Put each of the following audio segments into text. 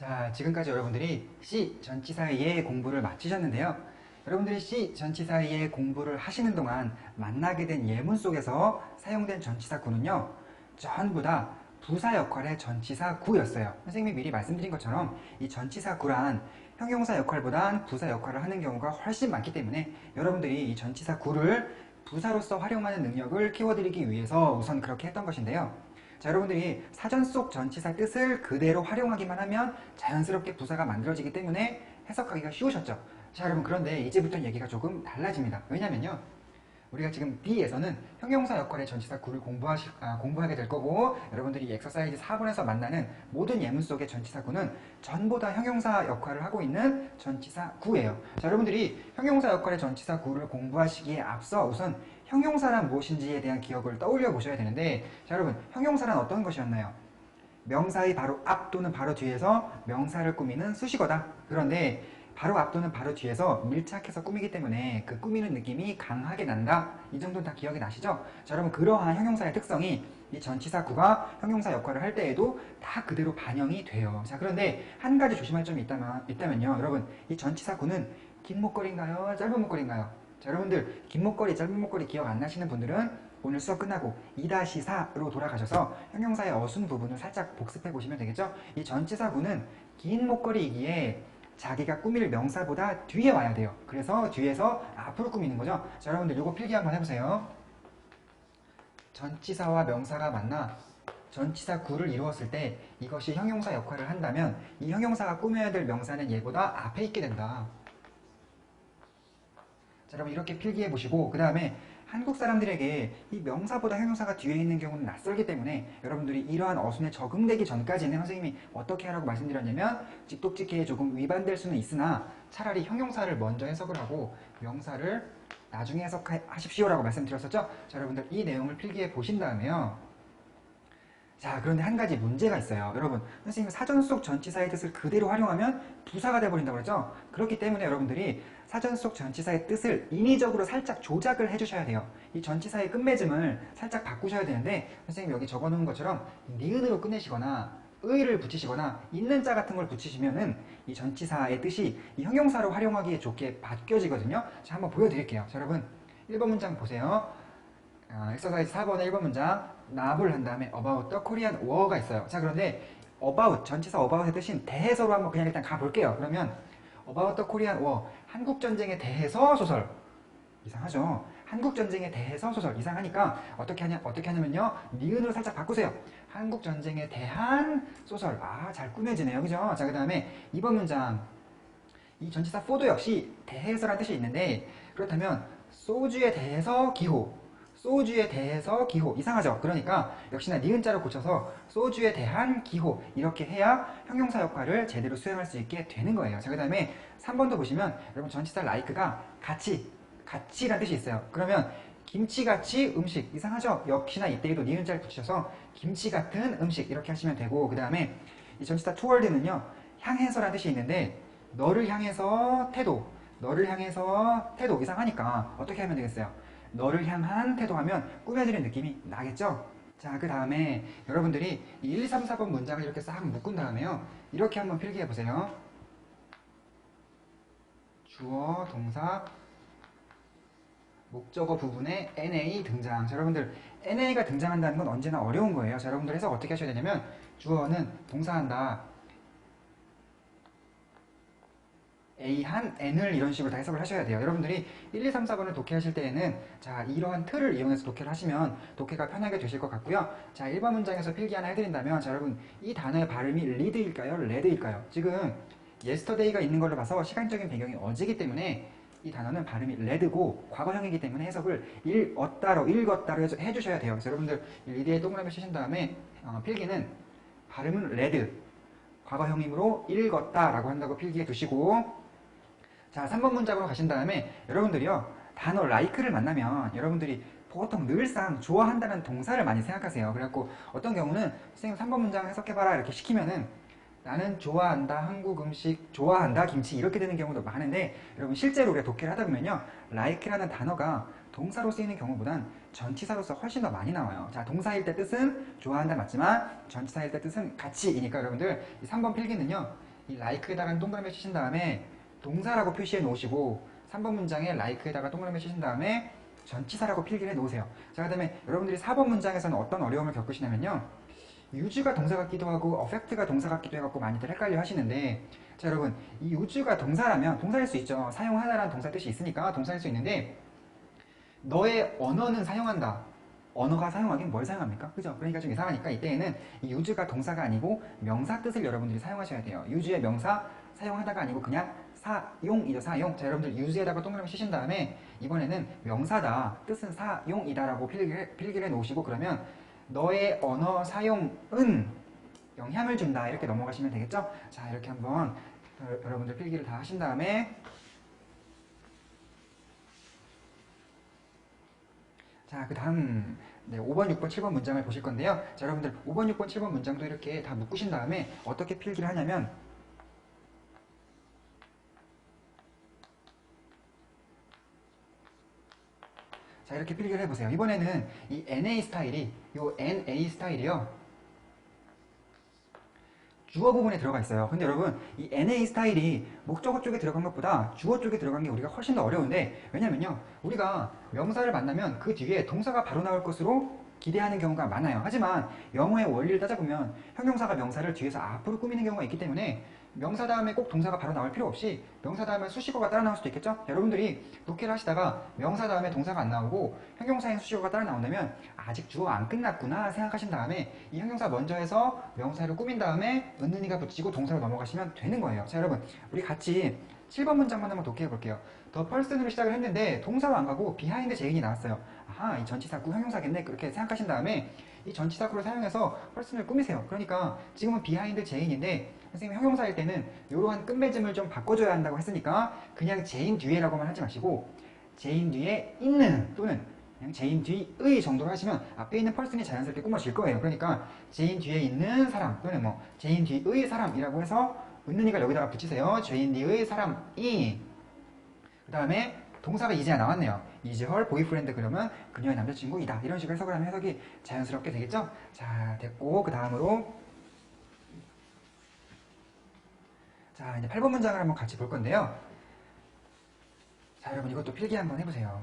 자, 지금까지 여러분들이 C 전치사의 공부를 마치셨는데요. 여러분들이 C 전치사의 공부를 하시는 동안 만나게 된 예문 속에서 사용된 전치사구는요, 전부 다 부사 역할의 전치사구였어요. 선생님이 미리 말씀드린 것처럼 이 전치사구란 형용사 역할보단 부사 역할을 하는 경우가 훨씬 많기 때문에 여러분들이 이 전치사구를 부사로서 활용하는 능력을 키워드리기 위해서 우선 그렇게 했던 것인데요. 자, 여러분들이 사전 속 전치사 뜻을 그대로 활용하기만 하면 자연스럽게 부사가 만들어지기 때문에 해석하기가 쉬우셨죠. 자, 여러분, 그런데 이제부터는 얘기가 조금 달라집니다. 왜냐면요, 우리가 지금 B에서는 형용사 역할의 전치사 구를 공부하게 될 거고, 여러분들이 엑서사이즈 4번에서 만나는 모든 예문 속의 전치사 구는 전부 다 형용사 역할을 하고 있는 전치사 구예요. 자, 여러분들이 형용사 역할의 전치사 구를 공부하시기에 앞서 우선 형용사란 무엇인지에 대한 기억을 떠올려 보셔야 되는데, 자, 여러분, 형용사란 어떤 것이었나요? 명사의 바로 앞 또는 바로 뒤에서 명사를 꾸미는 수식어다. 그런데 바로 앞 또는 바로 뒤에서 밀착해서 꾸미기 때문에 그 꾸미는 느낌이 강하게 난다. 이 정도는 다 기억이 나시죠? 자, 여러분, 그러한 형용사의 특성이 이 전치사 구가 형용사 역할을 할 때에도 다 그대로 반영이 돼요. 자, 그런데 한 가지 조심할 점이 있다면요. 여러분, 이 전치사 구는 긴 목걸이인가요? 짧은 목걸이인가요? 자, 여러분들, 긴 목걸이, 짧은 목걸이 기억 안 나시는 분들은 오늘 수업 끝나고 2-4로 돌아가셔서 형용사의 어순 부분을 살짝 복습해 보시면 되겠죠? 이 전치사 구는 긴 목걸이이기에 자기가 꾸밀 명사보다 뒤에 와야 돼요. 그래서 뒤에서 앞으로 꾸미는 거죠. 자, 여러분들 이거 필기 한번 해보세요. 전치사와 명사가 만나 전치사 구를 이루었을 때 이것이 형용사 역할을 한다면 이 형용사가 꾸며야 될 명사는 얘보다 앞에 있게 된다. 자, 여러분 이렇게 필기해 보시고, 그 다음에 한국 사람들에게 이 명사보다 형용사가 뒤에 있는 경우는 낯설기 때문에 여러분들이 이러한 어순에 적응되기 전까지는 선생님이 어떻게 하라고 말씀드렸냐면, 직독직해에 조금 위반될 수는 있으나 차라리 형용사를 먼저 해석을 하고 명사를 나중에 해석하십시오라고 말씀드렸었죠. 자, 여러분들 이 내용을 필기해 보신 다음에요, 자, 그런데 한 가지 문제가 있어요. 여러분, 선생님이 사전 속 전치사의 뜻을 그대로 활용하면 부사가 돼버린다고 그랬죠? 그렇기 때문에 여러분들이 사전 속 전치사의 뜻을 인위적으로 살짝 조작을 해주셔야 돼요. 이 전치사의 끝맺음을 살짝 바꾸셔야 되는데, 선생님이 여기 적어놓은 것처럼 니은으로 끝내시거나 의를 붙이시거나 있는 자 같은 걸 붙이시면은 이 전치사의 뜻이 이 형용사로 활용하기에 좋게 바뀌어지거든요. 자, 한번 보여드릴게요. 자, 여러분 1번 문장 보세요. 엑서사이즈 4번의 1번 문장, 납을 한 다음에 about the Korean war가 있어요. 자, 그런데 about, 전치사 about의 뜻인 대해서로 한번 그냥 일단 가볼게요. 그러면 about the Korean war, 한국전쟁에 대해서 소설. 이상하죠? 한국전쟁에 대해서 소설. 이상하니까 어떻게 하냐면요, 니은으로 살짝 바꾸세요. 한국전쟁에 대한 소설. 아, 잘 꾸며지네요. 그죠? 자, 그 다음에 2번 문장, 이 전치사 for도 역시 대해서란 뜻이 있는데, 그렇다면 소주에 대해서 기호, 소주에 대해서 기호. 이상하죠? 그러니까 역시나 니은자로 고쳐서 소주에 대한 기호, 이렇게 해야 형용사 역할을 제대로 수행할 수 있게 되는 거예요. 자, 그 다음에 3번도 보시면 여러분 전치사 like가 같이란 뜻이 있어요. 그러면 김치같이 음식. 이상하죠? 역시나 이때에도 니은자를 붙이셔서 김치 같은 음식 이렇게 하시면 되고, 그 다음에 이 전치사 toward는요, 향해서라는 뜻이 있는데 너를 향해서 태도, 너를 향해서 태도. 이상하니까 어떻게 하면 되겠어요? 너를 향한 태도하면 꾸며지는 느낌이 나겠죠? 자, 그 다음에 여러분들이 이 1, 2, 3, 4번 문장을 이렇게 싹 묶은 다음에요, 이렇게 한번 필기해 보세요. 주어, 동사, 목적어 부분에 NA 등장. 자, 여러분들 NA가 등장한다는 건 언제나 어려운 거예요. 자, 여러분들 해석 어떻게 하셔야 되냐면, 주어는 동사한다, A한 N을 이런 식으로 다 해석을 하셔야 돼요. 여러분들이 1, 2, 3, 4번을 독해하실 때에는 자, 이러한 틀을 이용해서 독해를 하시면 독해가 편하게 되실 것 같고요. 자, 1번 문장에서 필기 하나 해드린다면, 자, 여러분 이 단어의 발음이 리드일까요? 레드일까요? 지금 yesterday가 있는 걸로 봐서 시간적인 배경이 어제이기 때문에 이 단어는 발음이 레드고 과거형이기 때문에 해석을 읽었다로 해주셔야 돼요. 그래서 여러분들 리드에 동그라미 치신 다음에 필기는 발음은 레드, 과거형이므로 읽었다라고 한다고 필기해 두시고, 자, 3번 문장으로 가신 다음에 여러분들이요, 단어 like를 만나면 여러분들이 보통 늘상 좋아한다는 동사를 많이 생각하세요. 그래갖고 어떤 경우는 선생님 3번 문장 해석해봐라 이렇게 시키면은 나는 좋아한다 한국 음식, 좋아한다 김치, 이렇게 되는 경우도 많은데, 여러분 실제로 우리가 독해를 하다 보면요, like라는 단어가 동사로 쓰이는 경우보단 전치사로서 훨씬 더 많이 나와요. 자, 동사일 때 뜻은 좋아한다 맞지만 전치사일 때 뜻은 같이이니까 여러분들 이 3번 필기는요, 이 like에다가 동그라미 치신 다음에 동사라고 표시해 놓으시고 3번 문장에 like에다가 동그라미 치신 다음에 전치사라고 필기를 해 놓으세요. 자, 그 다음에 여러분들이 4번 문장에서는 어떤 어려움을 겪으시냐면요. use가 동사 같기도 하고 affect가 동사 같기도 해갖고 많이들 헷갈려 하시는데, 자, 여러분, 이 use가 동사라면 동사일 수 있죠. 사용하다라는 동사 뜻이 있으니까 동사일 수 있는데, 너의 언어는 사용한다. 언어가 사용하긴 뭘 사용합니까? 그죠? 그러니까 좀 이상하니까 이때에는 이 use가 동사가 아니고 명사 뜻을 여러분들이 사용하셔야 돼요. use의 명사 사용하다가 아니고 그냥 사용이죠. 사용. 자, 여러분들 use에다가 동그라미 치신 다음에 이번에는 명사다. 뜻은 사용이다라고 필기를 해놓으시고, 그러면 너의 언어 사용은 영향을 준다. 이렇게 넘어가시면 되겠죠? 자, 이렇게 한번 여러분들 필기를 다 하신 다음에, 자, 그 다음 5번, 6번, 7번 문장을 보실 건데요. 자, 여러분들 5번, 6번, 7번 문장도 이렇게 다 묶으신 다음에 어떻게 필기를 하냐면, 자, 이렇게 필기를 해보세요. 이번에는 이 NA 스타일이, 요 NA 스타일이요, 주어 부분에 들어가 있어요. 근데 여러분, 이 NA 스타일이 목적어 쪽에 들어간 것보다 주어 쪽에 들어간 게 우리가 훨씬 더 어려운데, 왜냐면요, 우리가 명사를 만나면 그 뒤에 동사가 바로 나올 것으로 기대하는 경우가 많아요. 하지만 영어의 원리를 따져보면 형용사가 명사를 뒤에서 앞으로 꾸미는 경우가 있기 때문에 명사 다음에 꼭 동사가 바로 나올 필요 없이 명사 다음에 수식어가 따라 나올 수도 있겠죠? 여러분들이 독해를 하시다가 명사 다음에 동사가 안 나오고 형용사인 수식어가 따라 나온다면 아직 주어 안 끝났구나 생각하신 다음에 이 형용사 먼저 해서 명사를 꾸민 다음에 은은이가 붙이고 동사로 넘어가시면 되는 거예요. 자, 여러분, 우리 같이 7번 문장만 한번 독해해 볼게요. 더 펄슨으로 시작을 했는데 동사로 안 가고 비하인드 제인이 나왔어요. 아하, 이 전치사구 형용사겠네. 그렇게 생각하신 다음에 이 전치사구를 사용해서 펄슨을 꾸미세요. 그러니까 지금은 비하인드 제인인데 선생님 형용사일 때는 이러한 끝맺음을 좀 바꿔줘야 한다고 했으니까 그냥 제인 뒤에라고만 하지 마시고 제인 뒤에 있는 또는 그냥 제인 뒤의 정도로 하시면 앞에 있는 펄슨이 자연스럽게 꾸며질 거예요. 그러니까 제인 뒤에 있는 사람 또는 뭐 제인 뒤의 사람이라고 해서 은는이가 여기다가 붙이세요. 제인 뒤의 사람이, 그 다음에 동사가 이제야 나왔네요. is her boyfriend. 그러면 그녀의 남자친구이다. 이런 식으로 해석을 하면 해석이 자연스럽게 되겠죠? 자, 됐고 그 다음으로 자, 이제 8번 문장을 한번 같이 볼 건데요. 자, 여러분 이것도 필기 한번 해보세요.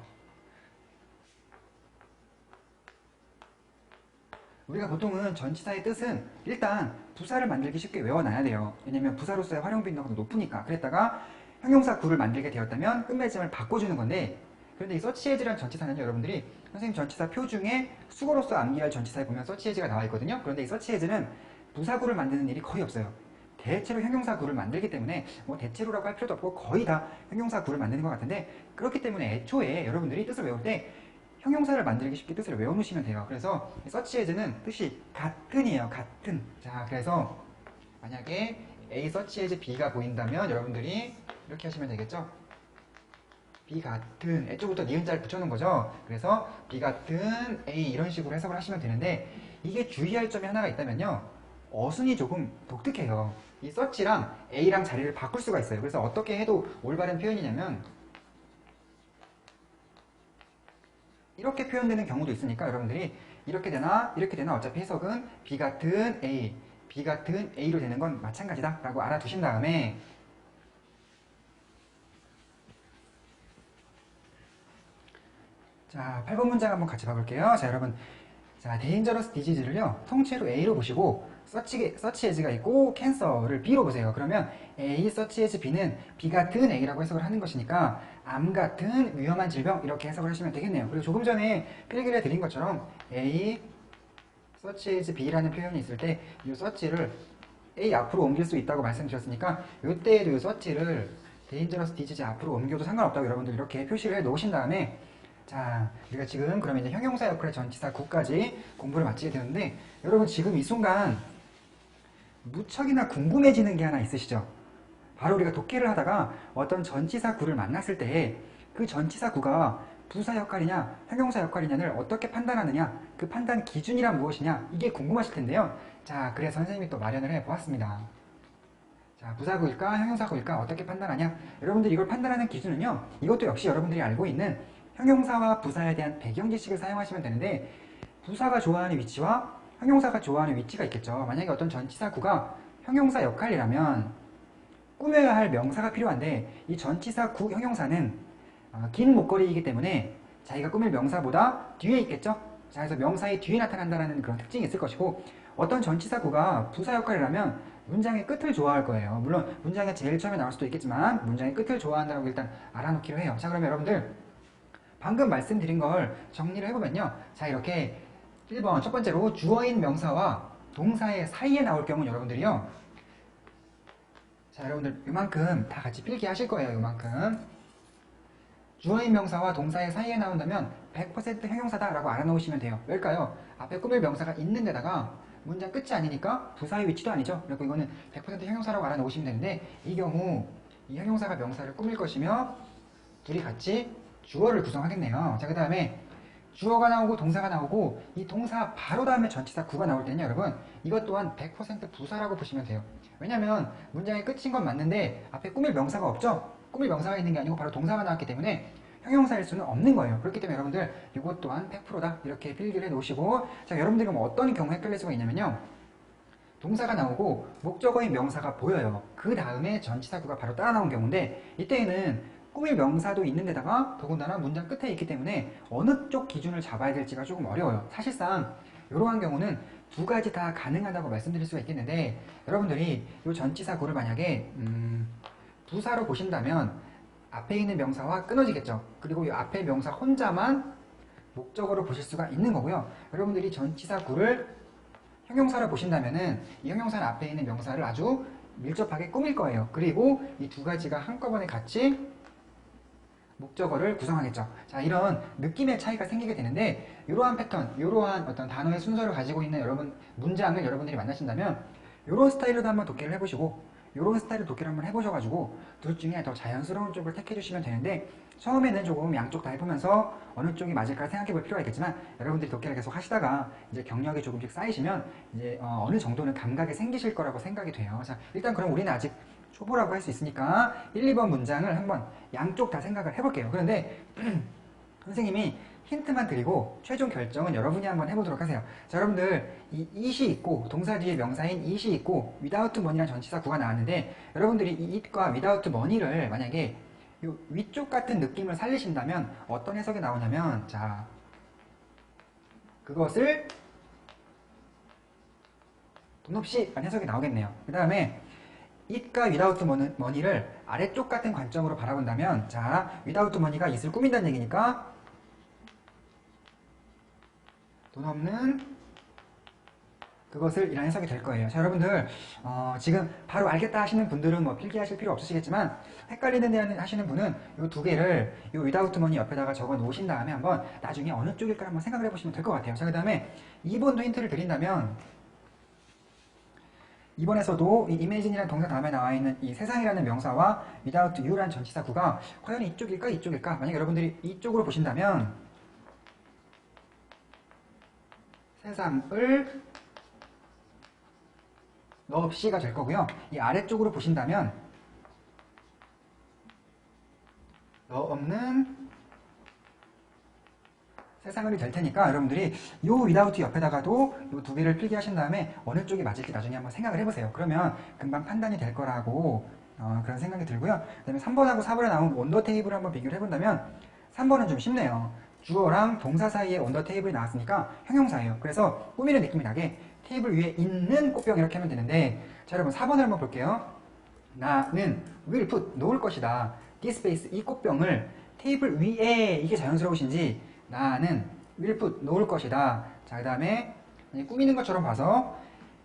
우리가 보통은 전치사의 뜻은 일단 부사를 만들기 쉽게 외워놔야 돼요. 왜냐면 부사로서의 활용 빈도가 높으니까. 그랬다가 형용사 구를 만들게 되었다면 끝맺음을 바꿔주는 건데, 그런데 이 서치에즈라는 전치사는요, 여러분들이 선생님 전치사 표 중에 수거로서 암기할 전치사에 보면 서치에즈가 나와 있거든요. 그런데 이 서치에즈는 부사구를 만드는 일이 거의 없어요. 대체로 형용사 구를 만들기 때문에 뭐 대체로라고 할 필요도 없고 거의 다 형용사 구를 만드는 것 같은데, 그렇기 때문에 애초에 여러분들이 뜻을 외울 때 형용사를 만들기 쉽게 뜻을 외워놓으시면 돼요. 그래서 서치에즈는 뜻이 같은이에요. 같은. 자, 그래서 만약에 A 서치에즈 B가 보인다면 여러분들이 이렇게 하시면 되겠죠. B 같은, 애초부터 니은자를 붙여놓은 거죠. 그래서 B 같은 A 이런 식으로 해석을 하시면 되는데, 이게 주의할 점이 하나가 있다면요, 어순이 조금 독특해요. 이 서치랑 A랑 자리를 바꿀 수가 있어요. 그래서 어떻게 해도 올바른 표현이냐면 이렇게 표현되는 경우도 있으니까 여러분들이 이렇게 되나 이렇게 되나 어차피 해석은 B 같은 A, B 같은 A로 되는 건 마찬가지다 라고 알아두신 다음에, 자, 8번 문장 한번 같이 봐볼게요. 자, 여러분, 자, 데인저러스 디지즈를요 통째로 A로 보시고 서치 에즈가 있고 캔서를 B로 보세요. 그러면 A 서치 에즈 B는 B 같은 A라고 해석을 하는 것이니까 암 같은 위험한 질병 이렇게 해석을 하시면 되겠네요. 그리고 조금 전에 필기를 해드린 것처럼 A 서치 에즈 B라는 표현이 있을 때 이 서치를 A 앞으로 옮길 수 있다고 말씀드렸으니까 이때에도 이 서치를 데인저러스 디지즈 앞으로 옮겨도 상관없다고 여러분들 이렇게 표시를 해 놓으신 다음에, 자, 우리가 지금 그러면 이제 형용사 역할의 전치사 구까지 공부를 마치게 되는데, 여러분 지금 이 순간 무척이나 궁금해지는 게 하나 있으시죠? 바로 우리가 독해를 하다가 어떤 전치사 구를 만났을 때 그 전치사 구가 부사 역할이냐 형용사 역할이냐를 어떻게 판단하느냐, 그 판단 기준이란 무엇이냐, 이게 궁금하실 텐데요. 자, 그래서 선생님이 또 마련을 해 보았습니다. 자, 부사구일까 형용사구일까 어떻게 판단하냐, 여러분들이 이걸 판단하는 기준은요, 이것도 역시 여러분들이 알고 있는 형용사와 부사에 대한 배경 지식을 사용하시면 되는데, 부사가 좋아하는 위치와 형용사가 좋아하는 위치가 있겠죠. 만약에 어떤 전치사구가 형용사 역할이라면 꾸며야 할 명사가 필요한데 이 전치사 구 형용사는 긴 목걸이이기 때문에 자기가 꾸밀 명사보다 뒤에 있겠죠? 자, 그래서 명사의 뒤에 나타난다는 그런 특징이 있을 것이고 어떤 전치사 구가 부사 역할을 하면 문장의 끝을 좋아할 거예요. 물론 문장의 제일 처음에 나올 수도 있겠지만 문장의 끝을 좋아한다고 일단 알아놓기로 해요. 자, 그러면 여러분들 방금 말씀드린 걸 정리를 해보면요. 자, 이렇게 1번 첫 번째로 주어인 명사와 동사의 사이에 나올 경우는 여러분들이요. 자, 여러분들 이만큼 다 같이 필기하실 거예요. 이만큼. 주어인 명사와 동사의 사이에 나온다면 100% 형용사다 라고 알아놓으시면 돼요. 왜일까요? 앞에 꾸밀 명사가 있는 데다가 문장 끝이 아니니까 부사의 위치도 아니죠. 그리고 이거는 100% 형용사라고 알아놓으시면 되는데 이 경우 이 형용사가 명사를 꾸밀 것이며 둘이 같이 주어를 구성하겠네요. 자, 그 다음에 주어가 나오고 동사가 나오고 이 동사 바로 다음에 전치사 구가 나올 때는 여러분 이것 또한 100% 부사라고 보시면 돼요. 왜냐면 문장의 끝인 건 맞는데 앞에 꾸밀 명사가 없죠? 꾸밀 명사가 있는 게 아니고 바로 동사가 나왔기 때문에 형용사일 수는 없는 거예요. 그렇기 때문에 여러분들 이것 또한 100%다 이렇게 필기를 해 놓으시고 자, 여러분들이 그럼 어떤 경우에 헷갈릴 수가 있냐면요. 동사가 나오고 목적어인 명사가 보여요. 그 다음에 전치사구가 바로 따라 나온 경우인데 이때에는 꾸밀 명사도 있는 데다가 더군다나 문장 끝에 있기 때문에 어느 쪽 기준을 잡아야 될지가 조금 어려워요. 사실상 이러한 경우는 두 가지 다 가능하다고 말씀드릴 수가 있겠는데 여러분들이 이 전치사구를 만약에 부사로 보신다면 앞에 있는 명사와 끊어지겠죠. 그리고 이 앞에 명사 혼자만 목적어로 보실 수가 있는 거고요. 여러분들이 전치사구를 형용사로 보신다면은 이 형용사는 앞에 있는 명사를 아주 밀접하게 꾸밀 거예요. 그리고 이 두 가지가 한꺼번에 같이 목적어를 구성하겠죠. 자, 이런 느낌의 차이가 생기게 되는데 이러한 패턴, 이러한 어떤 단어의 순서를 가지고 있는 여러분 문장을 여러분들이 만나신다면 이런 스타일로도 한번 독해를 해보시고 이런 스타일로 독해를 한번 해보셔가지고 둘 중에 더 자연스러운 쪽을 택해주시면 되는데 처음에는 조금 양쪽 다 해보면서 어느 쪽이 맞을까 생각해볼 필요가 있겠지만 여러분들이 독해를 계속 하시다가 이제 경력이 조금씩 쌓이시면 이제 어느 정도는 감각이 생기실 거라고 생각이 돼요. 자, 일단 그럼 우리는 아직 초보라고 할 수 있으니까 1, 2번 문장을 한번 양쪽 다 생각을 해볼게요. 그런데 선생님이 힌트만 드리고 최종 결정은 여러분이 한번 해보도록 하세요. 자, 여러분들 이 it이 있고 동사 뒤에 명사인 it이 있고 without money라는 전치사 구가 나왔는데 여러분들이 이 it과 without money를 만약에 요 위쪽 같은 느낌을 살리신다면 어떤 해석이 나오냐면 자, 그것을 돈 없이 라는 해석이 나오겠네요. 그 다음에 it과 without money를 아래쪽 같은 관점으로 바라본다면 자, without money가 it을 꾸민다는 얘기니까 돈 없는 그것을 이라는 해석이 될 거예요. 자, 여러분들 지금 바로 알겠다 하시는 분들은 뭐 필기하실 필요 없으시겠지만 헷갈리는 데 하시는 분은 이 두 개를 이 without money 옆에다가 적어 놓으신 다음에 한번 나중에 어느 쪽일까 한번 생각을 해보시면 될 것 같아요. 자, 그 다음에 2번도 힌트를 드린다면 2번에서도 이 imagine이라는 동사 다음에 나와 있는 이 세상이라는 명사와 without you라는 전치사 구가 과연 이쪽일까 이쪽일까? 만약 여러분들이 이쪽으로 보신다면 세상을 너 없이가 될 거고요. 이 아래쪽으로 보신다면 너 없는 세상을이 될 테니까 여러분들이 요 without 옆에다가도 요 두 개를 필기하신 다음에 어느 쪽이 맞을지 나중에 한번 생각을 해보세요. 그러면 금방 판단이 될 거라고 그런 생각이 들고요. 그 다음에 3번하고 4번에 나온 원더 테이블을 한번 비교를 해본다면 3번은 좀 쉽네요. 주어랑 동사 사이에 원더 테이블이 나왔으니까 형용사예요. 그래서 꾸미는 느낌이 나게 테이블 위에 있는 꽃병 이렇게 하면 되는데 자, 여러분 4번을 한번 볼게요. 나는 will put 놓을 것이다. this vase 이 꽃병을 테이블 위에 이게 자연스러우신지 나는 will put 놓을 것이다. 자, 그 다음에 꾸미는 것처럼 봐서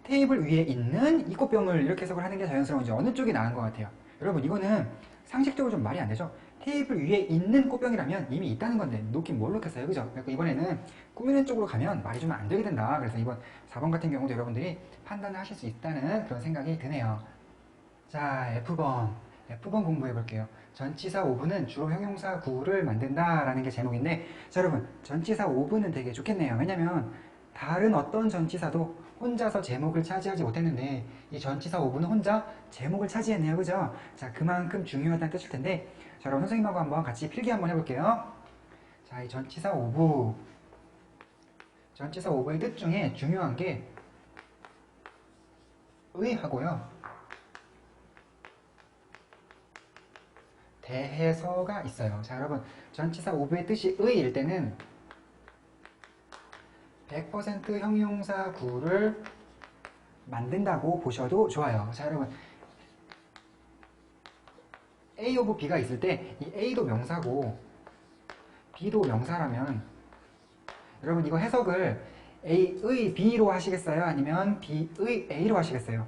테이블 위에 있는 이 꽃병을 이렇게 해석을 하는 게 자연스러운지 어느 쪽이 나은 것 같아요. 여러분 이거는 상식적으로 좀 말이 안 되죠. 테이블 위에 있는 꽃병이라면 이미 있다는 건데 놓긴 뭘 놓겠어요, 그죠? 그래서 이번에는 꾸미는 쪽으로 가면 말이 좀 안 되게 된다. 그래서 이번 4번 같은 경우도 여러분들이 판단을 하실 수 있다는 그런 생각이 드네요. 자, F번 공부해 볼게요. 전치사 오브는 주로 형용사 구를 만든다라는 게 제목인데 자, 여러분 전치사 오브는 되게 좋겠네요. 왜냐면 다른 어떤 전치사도 혼자서 제목을 차지하지 못했는데 이 전치사 오브는 혼자 제목을 차지했네요. 그죠? 자, 그만큼 중요하다는 뜻일 텐데 자, 여러분 선생님하고 한번 같이 필기 한번 해볼게요. 자, 이 전치사 오브의 뜻 중에 중요한 게 의 하고요. 대해서가 있어요. 자, 여러분, 전치사 오브의 뜻이 의일 때는 100% 형용사 구를 만든다고 보셔도 좋아요. 자, 여러분, A 오브 B가 있을 때 이 A도 명사고 B도 명사라면 여러분 이거 해석을 A의 B로 하시겠어요? 아니면 B의 A로 하시겠어요?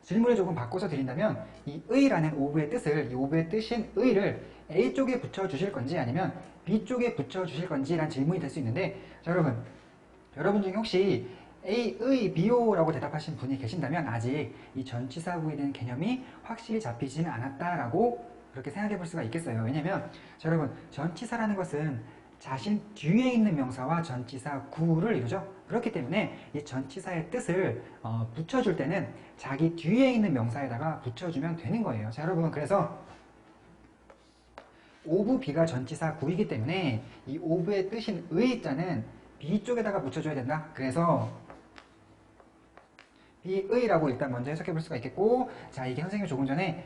질문을 조금 바꿔서 드린다면 이 의라는 오브의 뜻을 이 오브의 뜻인 의를 A 쪽에 붙여주실 건지 아니면 B 쪽에 붙여주실 건지 라는 질문이 될 수 있는데 자, 여러분 중에 혹시 A의 BO라고 대답하신 분이 계신다면 아직 이 전치사구에 대한 개념이 확실히 잡히지는 않았다라고 그렇게 생각해 볼 수가 있겠어요. 왜냐면 자, 여러분 전치사라는 것은 자신 뒤에 있는 명사와 전치사 구를 이루죠. 그렇기 때문에 이 전치사의 뜻을 붙여줄 때는 자기 뒤에 있는 명사에다가 붙여주면 되는 거예요. 자, 여러분 그래서 오브 B가 전치사 구이기 때문에 이 오브의 뜻인 의 자는 B 쪽에다가 붙여줘야 된다. 그래서 B의라고 일단 먼저 해석해 볼 수가 있겠고 자, 이게 선생님이 조금 전에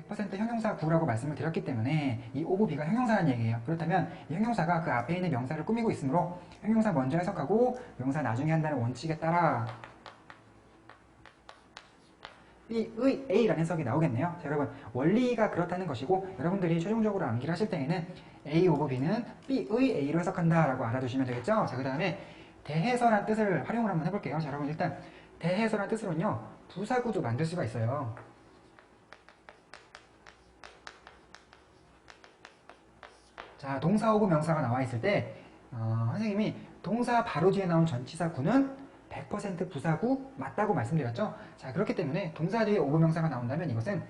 100% 형용사 구라고 말씀을 드렸기 때문에 이 오브 B가 형용사라는 얘기예요. 그렇다면 이 형용사가 그 앞에 있는 명사를 꾸미고 있으므로 형용사 먼저 해석하고 명사 나중에 한다는 원칙에 따라 B의 A라는 해석이 나오겠네요. 자, 여러분 원리가 그렇다는 것이고 여러분들이 최종적으로 암기를 하실 때에는 A 오브 B는 B의 A로 해석한다 라고 알아두시면 되겠죠. 자, 그 다음에 대해서란 뜻을 활용을 한번 해볼게요. 자, 여러분 일단 대해서란 뜻으로는요 부사구도 만들 수가 있어요. 자, 동사 오브 명사가 나와 있을 때 선생님이 동사 바로 뒤에 나온 전치사 구는 100% 부사구 맞다고 말씀드렸죠. 자, 그렇기 때문에 동사 뒤에 오브 명사가 나온다면 이것은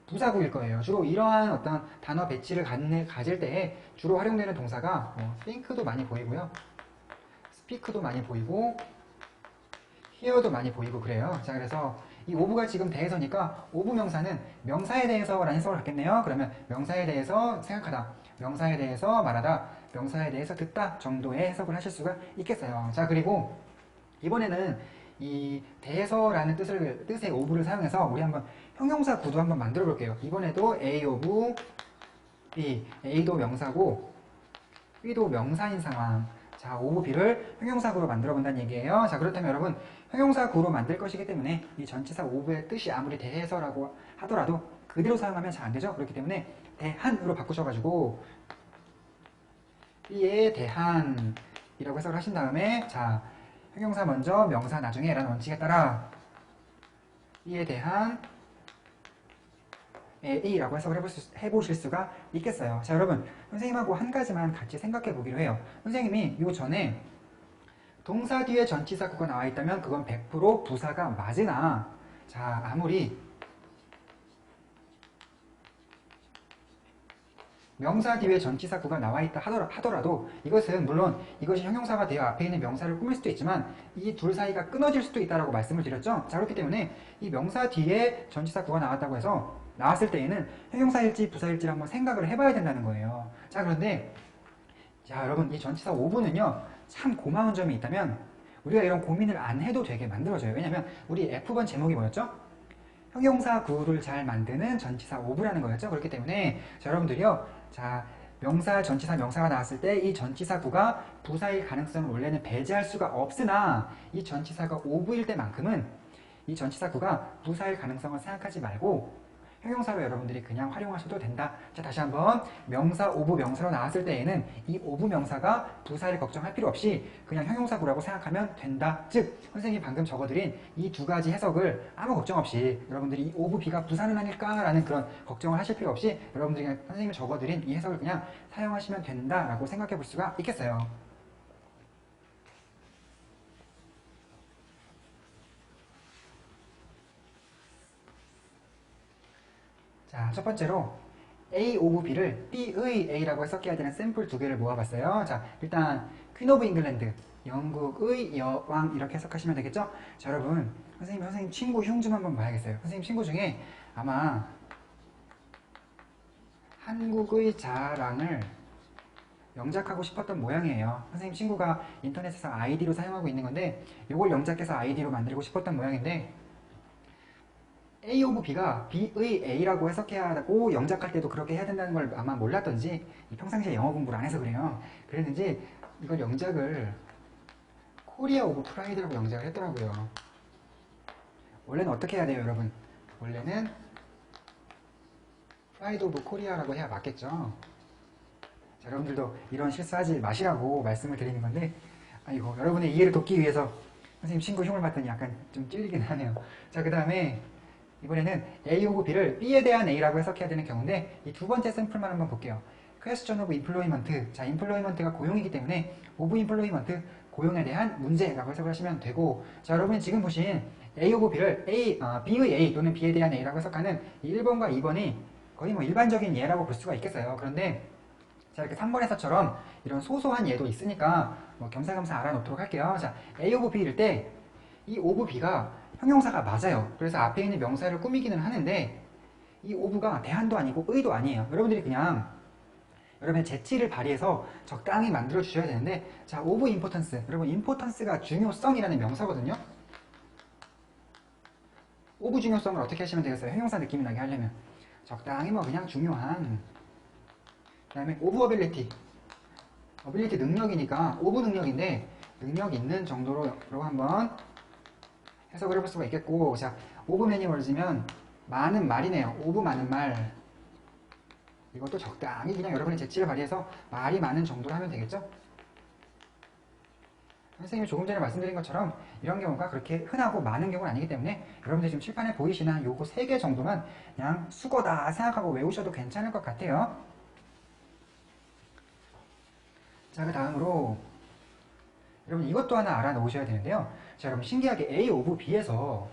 부사구일 거예요. 주로 이러한 어떤 단어 배치를 가질 때에 주로 활용되는 동사가 think도 많이 보이고요. speak도 많이 보이고 hear도 많이 보이고 그래요. 자, 그래서 이 오브가 지금 대해서니까 오브 명사는 명사에 대해서라는 해석을 갖겠네요. 그러면 명사에 대해서 생각하다, 명사에 대해서 말하다, 명사에 대해서 듣다 정도의 해석을 하실 수가 있겠어요. 자, 그리고 이번에는 이 대해서라는 뜻의 오브를 사용해서 우리 한번 형용사 구도 한번 만들어 볼게요. 이번에도 A 오브 B, A도 명사고 B도 명사인 상황. 자, 오브 B를 형용사 구로 만들어 본다는 얘기예요. 자, 그렇다면 여러분 형용사 구로 만들 것이기 때문에 이 전치사 오브의 뜻이 아무리 대해서라고 하더라도 그대로 사용하면 잘 안 되죠. 그렇기 때문에 대한으로 바꾸셔가지고 B에 대한이라고 해석을 하신 다음에 자, 형용사 먼저 명사 나중에 라는 원칙에 따라 B에 대한 A라고 해석을 해보실 수가 있겠어요. 자, 여러분 선생님하고 한 가지만 같이 생각해 보기로 해요. 선생님이 요 전에 동사 뒤에 전치사구가 나와 있다면 그건 100% 부사가 맞으나 자, 아무리 명사 뒤에 전치사구가 나와 있다 하더라도 이것은 물론 이것이 형용사가 되어 앞에 있는 명사를 꾸밀 수도 있지만 이 둘 사이가 끊어질 수도 있다고 말씀을 드렸죠. 자, 그렇기 때문에 이 명사 뒤에 전치사구가 나왔다고 해서 나왔을 때에는 형용사일지 부사일지를 한번 생각을 해봐야 된다는 거예요. 자, 그런데 자, 여러분 이 전치사 오브는요 참 고마운 점이 있다면 우리가 이런 고민을 안 해도 되게 만들어져요. 왜냐면 우리 F번 제목이 뭐였죠? 형용사 구를 잘 만드는 전치사 오브라는 거였죠. 그렇기 때문에 자, 여러분들이요 자, 명사, 전치사, 명사가 나왔을 때 이 전치사 구가 부사일 가능성을 원래는 배제할 수가 없으나 이 전치사가 오브일 때만큼은 이 전치사 구가 부사일 가능성을 생각하지 말고 형용사로 여러분들이 그냥 활용하셔도 된다. 자, 다시 한번 명사 오브 명사로 나왔을 때에는 이 오브 명사가 부사를 걱정할 필요 없이 그냥 형용사구라고 생각하면 된다. 즉 선생님이 방금 적어드린 이 두 가지 해석을 아무 걱정 없이 여러분들이 이 오브 B가 부사는 아닐까라는 그런 걱정을 하실 필요 없이 여러분들이 그냥 선생님이 적어드린 이 해석을 그냥 사용하시면 된다라고 생각해 볼 수가 있겠어요. 자, 첫 번째로 A 오브 B를 B의 A라고 해석해야 되는 샘플 두 개를 모아봤어요. 자, 일단 퀸 오브 잉글랜드, 영국의 여왕 이렇게 해석하시면 되겠죠? 자, 여러분 선생님 친구 흉 좀 한번 봐야겠어요. 선생님 친구 중에 아마 한국의 자랑을 영작하고 싶었던 모양이에요. 선생님 친구가 인터넷에서 아이디로 사용하고 있는 건데 이걸 영작해서 아이디로 만들고 싶었던 모양인데 A 오브 B가 B의 A라고 해석해야 하고 영작할 때도 그렇게 해야 된다는 걸 아마 몰랐던지 평상시에 영어 공부를 안 해서 그래요. 그랬는지 이걸 영작을 코리아 오브 프라이드라고 영작을 했더라고요. 원래는 어떻게 해야 돼요, 여러분? 원래는 프라이드 오브 코리아라고 해야 맞겠죠? 자, 여러분들도 이런 실수하지 마시라고 말씀을 드리는 건데, 아이고, 여러분의 이해를 돕기 위해서 선생님 친구 흉을 봤더니 약간 좀 찔리긴 하네요. 자, 그 다음에 이번에는 A 오브 B를 B에 대한 A라고 해석해야 되는 경우인데, 이 두 번째 샘플만 한번 볼게요. Question of Employment. 자, Employment가 고용이기 때문에 of Employment, 고용에 대한 문제라고 해석을 하시면 되고, 자, 여러분이 지금 보신 A 오브 B를 B의 A 또는 B에 대한 A라고 해석하는 이 1번과 2번이 거의 뭐 일반적인 예라고 볼 수가 있겠어요. 그런데 자, 이렇게 3번에서처럼 이런 소소한 예도 있으니까 뭐 겸사겸사 알아놓도록 할게요. 자, A 오브 B일 때 이 오브 B가 형용사가 맞아요. 그래서 앞에 있는 명사를 꾸미기는 하는데 이 오브가 대한도 아니고 의도 아니에요. 여러분들이 그냥 여러분의 재치를 발휘해서 적당히 만들어 주셔야 되는데, 자, 오브 임포턴스. 여러분, 임포턴스가 중요성이라는 명사거든요. 오브 중요성을 어떻게 하시면 되겠어요? 형용사 느낌이 나게 하려면 적당히 뭐 그냥 중요한. 그 다음에 오브 어빌리티. 어빌리티 능력이니까 오브 능력인데 능력 있는 정도로 한번 해석을 해볼 수가 있겠고, 자, 오브 매니멀즈면 많은 말이네요. 오브 많은 말. 이것도 적당히 그냥 여러분의 재치를 발휘해서 말이 많은 정도로 하면 되겠죠? 선생님이 조금 전에 말씀드린 것처럼 이런 경우가 그렇게 흔하고 많은 경우는 아니기 때문에 여러분들 지금 칠판에 보이시는 요거 3개 정도만 그냥 수거다 생각하고 외우셔도 괜찮을 것 같아요. 자, 그 다음으로 여러분 이것도 하나 알아놓으셔야 되는데요. 자, 여러분 신기하게 A 오브 B에서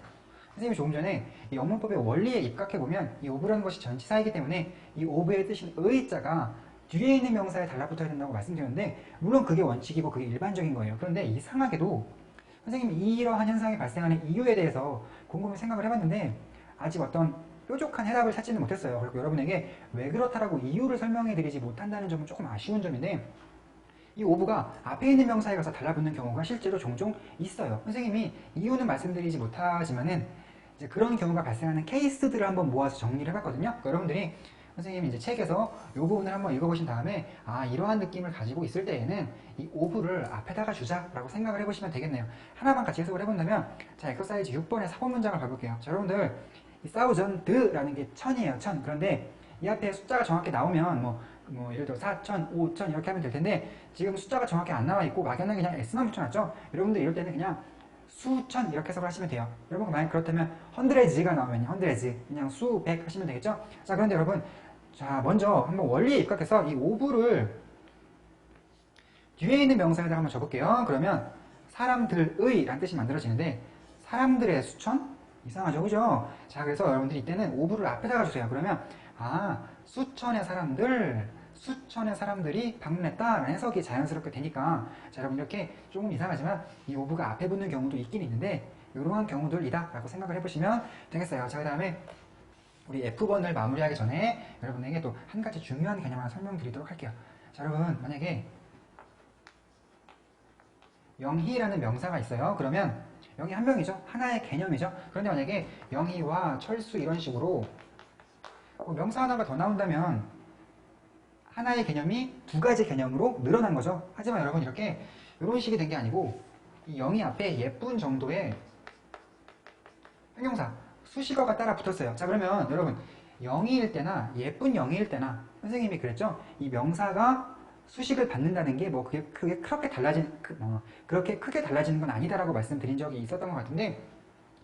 선생님이 조금 전에 이 영문법의 원리에 입각해보면 이 오브라는 것이 전치사이기 때문에 이 오브의 뜻인 의자가 뒤에 있는 명사에 달라붙어야 된다고 말씀드렸는데, 물론 그게 원칙이고 그게 일반적인 거예요. 그런데 이상하게도 선생님이 이러한 현상이 발생하는 이유에 대해서 곰곰이 생각을 해봤는데 아직 어떤 뾰족한 해답을 찾지는 못했어요. 그리고 여러분에게 왜 그렇다라고 이유를 설명해드리지 못한다는 점은 조금 아쉬운 점인데, 이 오브가 앞에 있는 명사에 가서 달라붙는 경우가 실제로 종종 있어요. 선생님이 이유는 말씀드리지 못하지만은 이제 그런 경우가 발생하는 케이스들을 한번 모아서 정리를 해봤거든요. 그러니까 여러분들이 선생님이 이제 책에서 이 부분을 한번 읽어보신 다음에 아, 이러한 느낌을 가지고 있을 때에는 이 오브를 앞에다가 주자라고 생각을 해보시면 되겠네요. 하나만 같이 해석을 해본다면, 자, 엑서사이즈 6번의 4번 문장을 봐볼게요. 자, 여러분들 이 사우전드라는 게 천이에요. 천. 그런데 이 앞에 숫자가 정확히 나오면 뭐 예를 들어 4천, 5천 이렇게 하면 될 텐데 지금 숫자가 정확히 안 나와 있고 막연하게 그냥 S만 붙여놨죠. 여러분들 이럴 때는 그냥 수천 이렇게 해석을 하시면 돼요. 여러분 만약 그렇다면 헌드레즈가 나오면 헌드레즈 그냥 수백 하시면 되겠죠. 자, 그런데 여러분, 자, 먼저 한번 원리에 입각해서 이 오브를 뒤에 있는 명사에다가 한번 줘볼게요. 그러면 사람들의 라는 뜻이 만들어지는데 사람들의 수천? 이상하죠, 그죠? 자, 그래서 여러분들이 이때는 오브를 앞에다가 주세요. 그러면 아, 수천의 사람들이 방문했다라는 해석이 자연스럽게 되니까, 자, 여러분 이렇게 조금 이상하지만 이 오브가 앞에 붙는 경우도 있긴 있는데 이러한 경우들이다 라고 생각을 해보시면 되겠어요. 자, 그 다음에 우리 F번을 마무리하기 전에 여러분에게 또 한 가지 중요한 개념 하나 설명드리도록 할게요. 자, 여러분 만약에 영희라는 명사가 있어요. 그러면 영희 한 명이죠. 하나의 개념이죠. 그런데 만약에 영희와 철수 이런 식으로 명사 하나가 더 나온다면 하나의 개념이 두 가지 개념으로 늘어난 거죠. 하지만 여러분 이렇게 이런 식이 된 게 아니고 이 영희 앞에 예쁜 정도의 형용사 수식어가 따라 붙었어요. 자, 그러면 여러분 영희일 때나 예쁜 영희일 때나 선생님이 그랬죠. 이 명사가 수식을 받는다는 게 뭐 그게 그렇게 크게 달라지는 건 아니다라고 말씀드린 적이 있었던 것 같은데,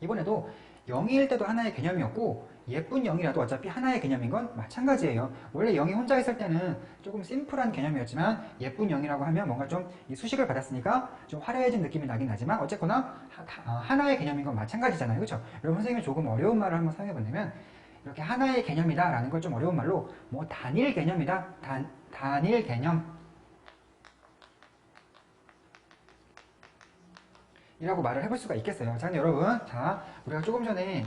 이번에도 영희일 때도 하나의 개념이었고 예쁜 영이라도 어차피 하나의 개념인 건 마찬가지예요. 원래 영이 혼자 있을 때는 조금 심플한 개념이었지만 예쁜 영이라고 하면 뭔가 좀 이 수식을 받았으니까 좀 화려해진 느낌이 나긴 하지만 어쨌거나 하나의 개념인 건 마찬가지잖아요. 그렇죠? 여러분 선생님이 조금 어려운 말을 한번 사용해 본다면 이렇게 하나의 개념이다 라는 걸 좀 어려운 말로 뭐 단일 개념이다, 단일 개념 이라고 말을 해볼 수가 있겠어요. 자, 근데 여러분, 자, 우리가 조금 전에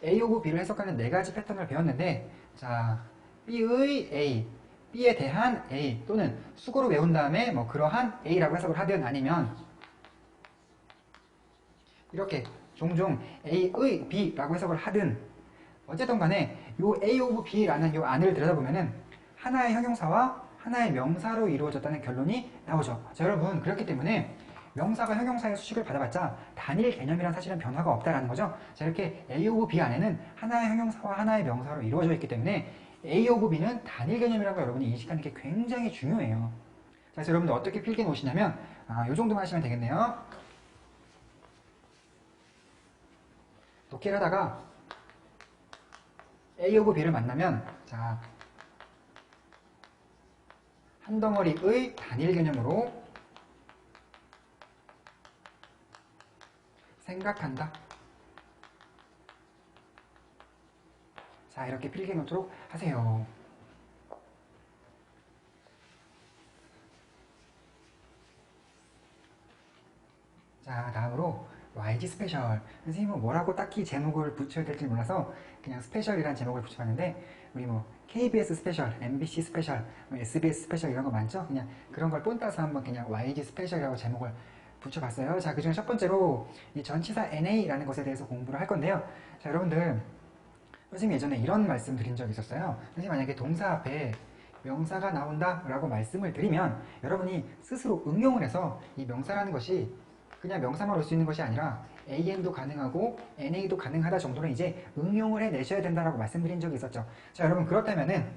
A 오브 B를 해석하는 4가지 패턴을 배웠는데, 자, B의 A, B에 대한 A 또는 수고로 외운 다음에 뭐 그러한 A라고 해석을 하든 아니면 이렇게 종종 A의 B라고 해석을 하든 어쨌든 간에 요 A of B라는 요 안을 들여다보면은 하나의 형용사와 하나의 명사로 이루어졌다는 결론이 나오죠. 자, 여러분 그렇기 때문에 명사가 형용사의 수식을 받아봤자 단일 개념이란 사실은 변화가 없다라는 거죠. 자, 이렇게 A of B 안에는 하나의 형용사와 하나의 명사로 이루어져 있기 때문에 A of B는 단일 개념이라는 걸 여러분이 인식하는 게 굉장히 중요해요. 자, 그래서 여러분들 어떻게 필기 놓으시냐면 요 정도만 하시면 되겠네요. 독해를 하다가 A of B를 만나면 자, 한 덩어리의 단일 개념으로 생각한다. 자, 이렇게 필기 놓도록 하세요. 자, 다음으로 YG 스페셜. 선생님은 뭐라고 딱히 제목을 붙여야 될지 몰라서 그냥 스페셜이라는 제목을 붙여봤는데 우리 뭐 KBS 스페셜, MBC 스페셜, SBS 스페셜 이런 거 많죠? 그냥 그런 걸 뽐따서 한번 그냥 YG 스페셜이라고 제목을 붙여봤어요. 자, 그중에 첫 번째로 이 전치사 NA라는 것에 대해서 공부를 할 건데요. 자, 여러분들 선생님이 예전에 이런 말씀 드린 적이 있었어요. 선생님 만약에 동사 앞에 명사가 나온다 라고 말씀을 드리면 여러분이 스스로 응용을 해서 이 명사라는 것이 그냥 명사만 올 수 있는 것이 아니라 AN도 가능하고 NA도 가능하다 정도로 이제 응용을 해내셔야 된다라고 말씀드린 적이 있었죠. 자, 여러분 그렇다면은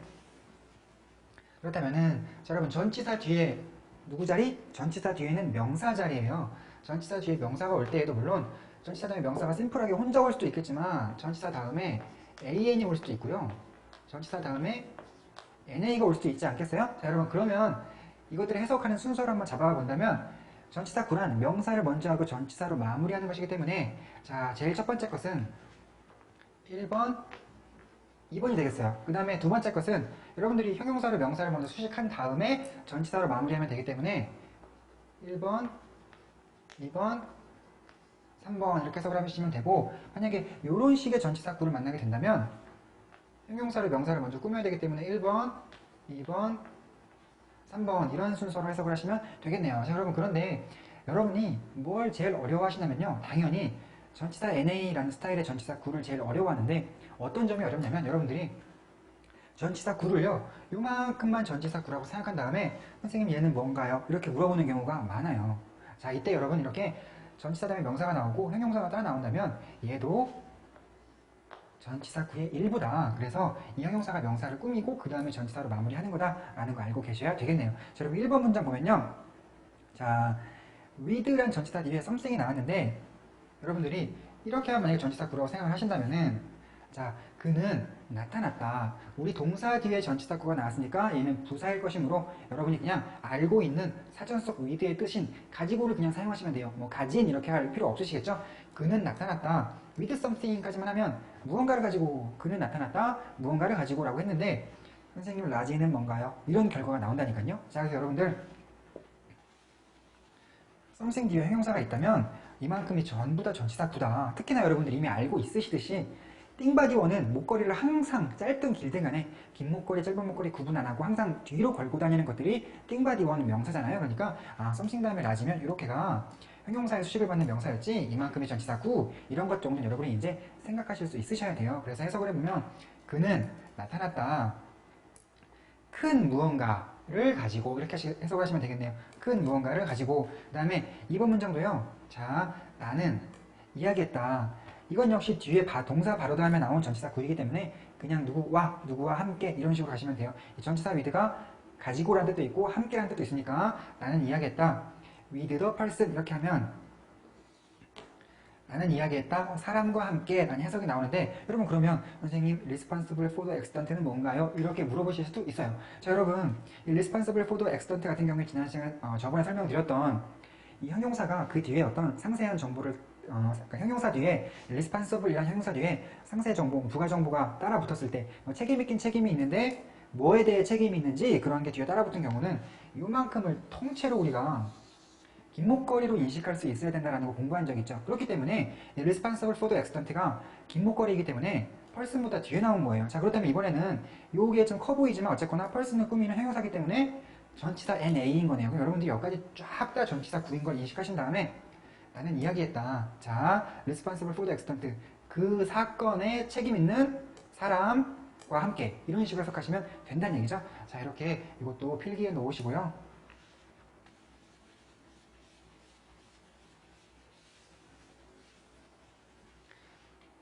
자, 여러분 전치사 뒤에 누구 자리? 전치사 뒤에는 명사 자리예요. 전치사 뒤에 명사가 올 때에도 물론 전치사 다음에 명사가 심플하게 혼자 올 수도 있겠지만 전치사 다음에 AN이 올 수도 있고요. 전치사 다음에 NA가 올 수도 있지 않겠어요? 자, 여러분 그러면 이것들을 해석하는 순서를 한번 잡아가 본다면 전치사 구란 명사를 먼저 하고 전치사로 마무리하는 것이기 때문에 자, 제일 첫 번째 것은 1번, 2번이 되겠어요. 그 다음에 두 번째 것은 여러분들이 형용사를 명사를 먼저 수식한 다음에 전치사로 마무리하면 되기 때문에 1번, 2번, 3번 이렇게 해석을 하시면 되고 만약에 이런 식의 전치사 구를 만나게 된다면 형용사를 명사를 먼저 꾸며야 되기 때문에 1번, 2번, 3번 이런 순서로 해석을 하시면 되겠네요. 자, 여러분 그런데 여러분이 뭘 제일 어려워하시냐면요. 당연히 전치사 NA라는 스타일의 전치사 구를 제일 어려워하는데 어떤 점이 어렵냐면 여러분들이 전치사 구를요. 요만큼만 전치사 구라고 생각한 다음에 선생님 얘는 뭔가요? 이렇게 물어보는 경우가 많아요. 자, 이때 여러분 이렇게 전치사 다음에 명사가 나오고 형용사가 따라 나온다면 얘도 전치사 구의 일부다. 그래서 이 형용사가 명사를 꾸미고 그 다음에 전치사로 마무리하는 거다라는 거 알고 계셔야 되겠네요. 자, 여러분 1번 문장 보면요. 자, with란 전치사 뒤에 something이 나왔는데 여러분들이 이렇게 하면 만약에 전치사 구라고 생각을 하신다면은 자, 그는 나타났다. 우리 동사 뒤에 전치사 구가 나왔으니까 얘는 부사일 것이므로 여러분이 그냥 알고 있는 사전 속 with의 뜻인 가지고를 그냥 사용하시면 돼요. 뭐 가진 이렇게 할 필요 없으시겠죠? 그는 나타났다. with something까지만 하면 무언가를 가지고 그는 나타났다. 무언가를 가지고라고 했는데 선생님 라지는 뭔가요? 이런 결과가 나온다니까요. 자, 그래서 여러분들 something 뒤에 형용사가 있다면 이만큼이 전부 다 전치사 구다. 특히나 여러분들이 이미 알고 있으시듯이 띵바디원은 목걸이를 항상 짧든 길든 간에 긴 목걸이, 짧은 목걸이 구분 안 하고 항상 뒤로 걸고 다니는 것들이 띵바디원 명사잖아요. 그러니까 something 다음에 라지면 이렇게가 형용사의 수식을 받는 명사였지 이만큼의 전치사 구 이런 것 정도는 여러분이 이제 생각하실 수 있으셔야 돼요. 그래서 해석을 해보면 그는 나타났다. 큰 무언가를 가지고 이렇게 해석하시면 되겠네요. 큰 무언가를 가지고 그 다음에 2번 문장도요. 자, 나는 이야기했다. 이건 역시 뒤에 동사 바로 다음에 나온 전치사 구이기 때문에 그냥 누구와 함께 이런 식으로 가시면 돼요. 이 전치사 with가 가지고라는 뜻도 있고 함께라는 뜻도 있으니까 나는 이야기했다. with the person 이렇게 하면 나는 이야기했다. 사람과 함께 라는 해석이 나오는데 여러분 그러면 선생님 responsible for the accident는 뭔가요? 이렇게 물어보실 수도 있어요. 자, 여러분 이 responsible for the accident 같은 경우에 지난 시간 저번에 설명드렸던 이 형용사가 그 뒤에 어떤 상세한 정보를 그러니까 형용사 뒤에 responsible이라는 형용사 뒤에 상세 정보, 부가 정보가 따라 붙었을 때 책임 있긴 책임이 있는데 뭐에 대해 책임이 있는지 그런 게 뒤에 따라 붙은 경우는 이만큼을 통째로 우리가 긴목걸이로 인식할 수 있어야 된다는 거 공부한 적 있죠. 그렇기 때문에 responsible for the accident가 긴목걸이이기 때문에 person보다 뒤에 나온 거예요. 자, 그렇다면 이번에는 요게 좀 커 보이지만 어쨌거나 person을 꾸미는 형용사이기 때문에 전치사 NA인 거네요. 그럼 여러분들이 여기까지 쫙 다 전치사 구인 걸 인식하신 다음에 나는 이야기했다. 자, responsible for the accident. 그 사건에 책임 있는 사람과 함께 이런 식으로 해석하시면 된다는 얘기죠. 자, 이렇게 이것도 필기에 놓으시고요.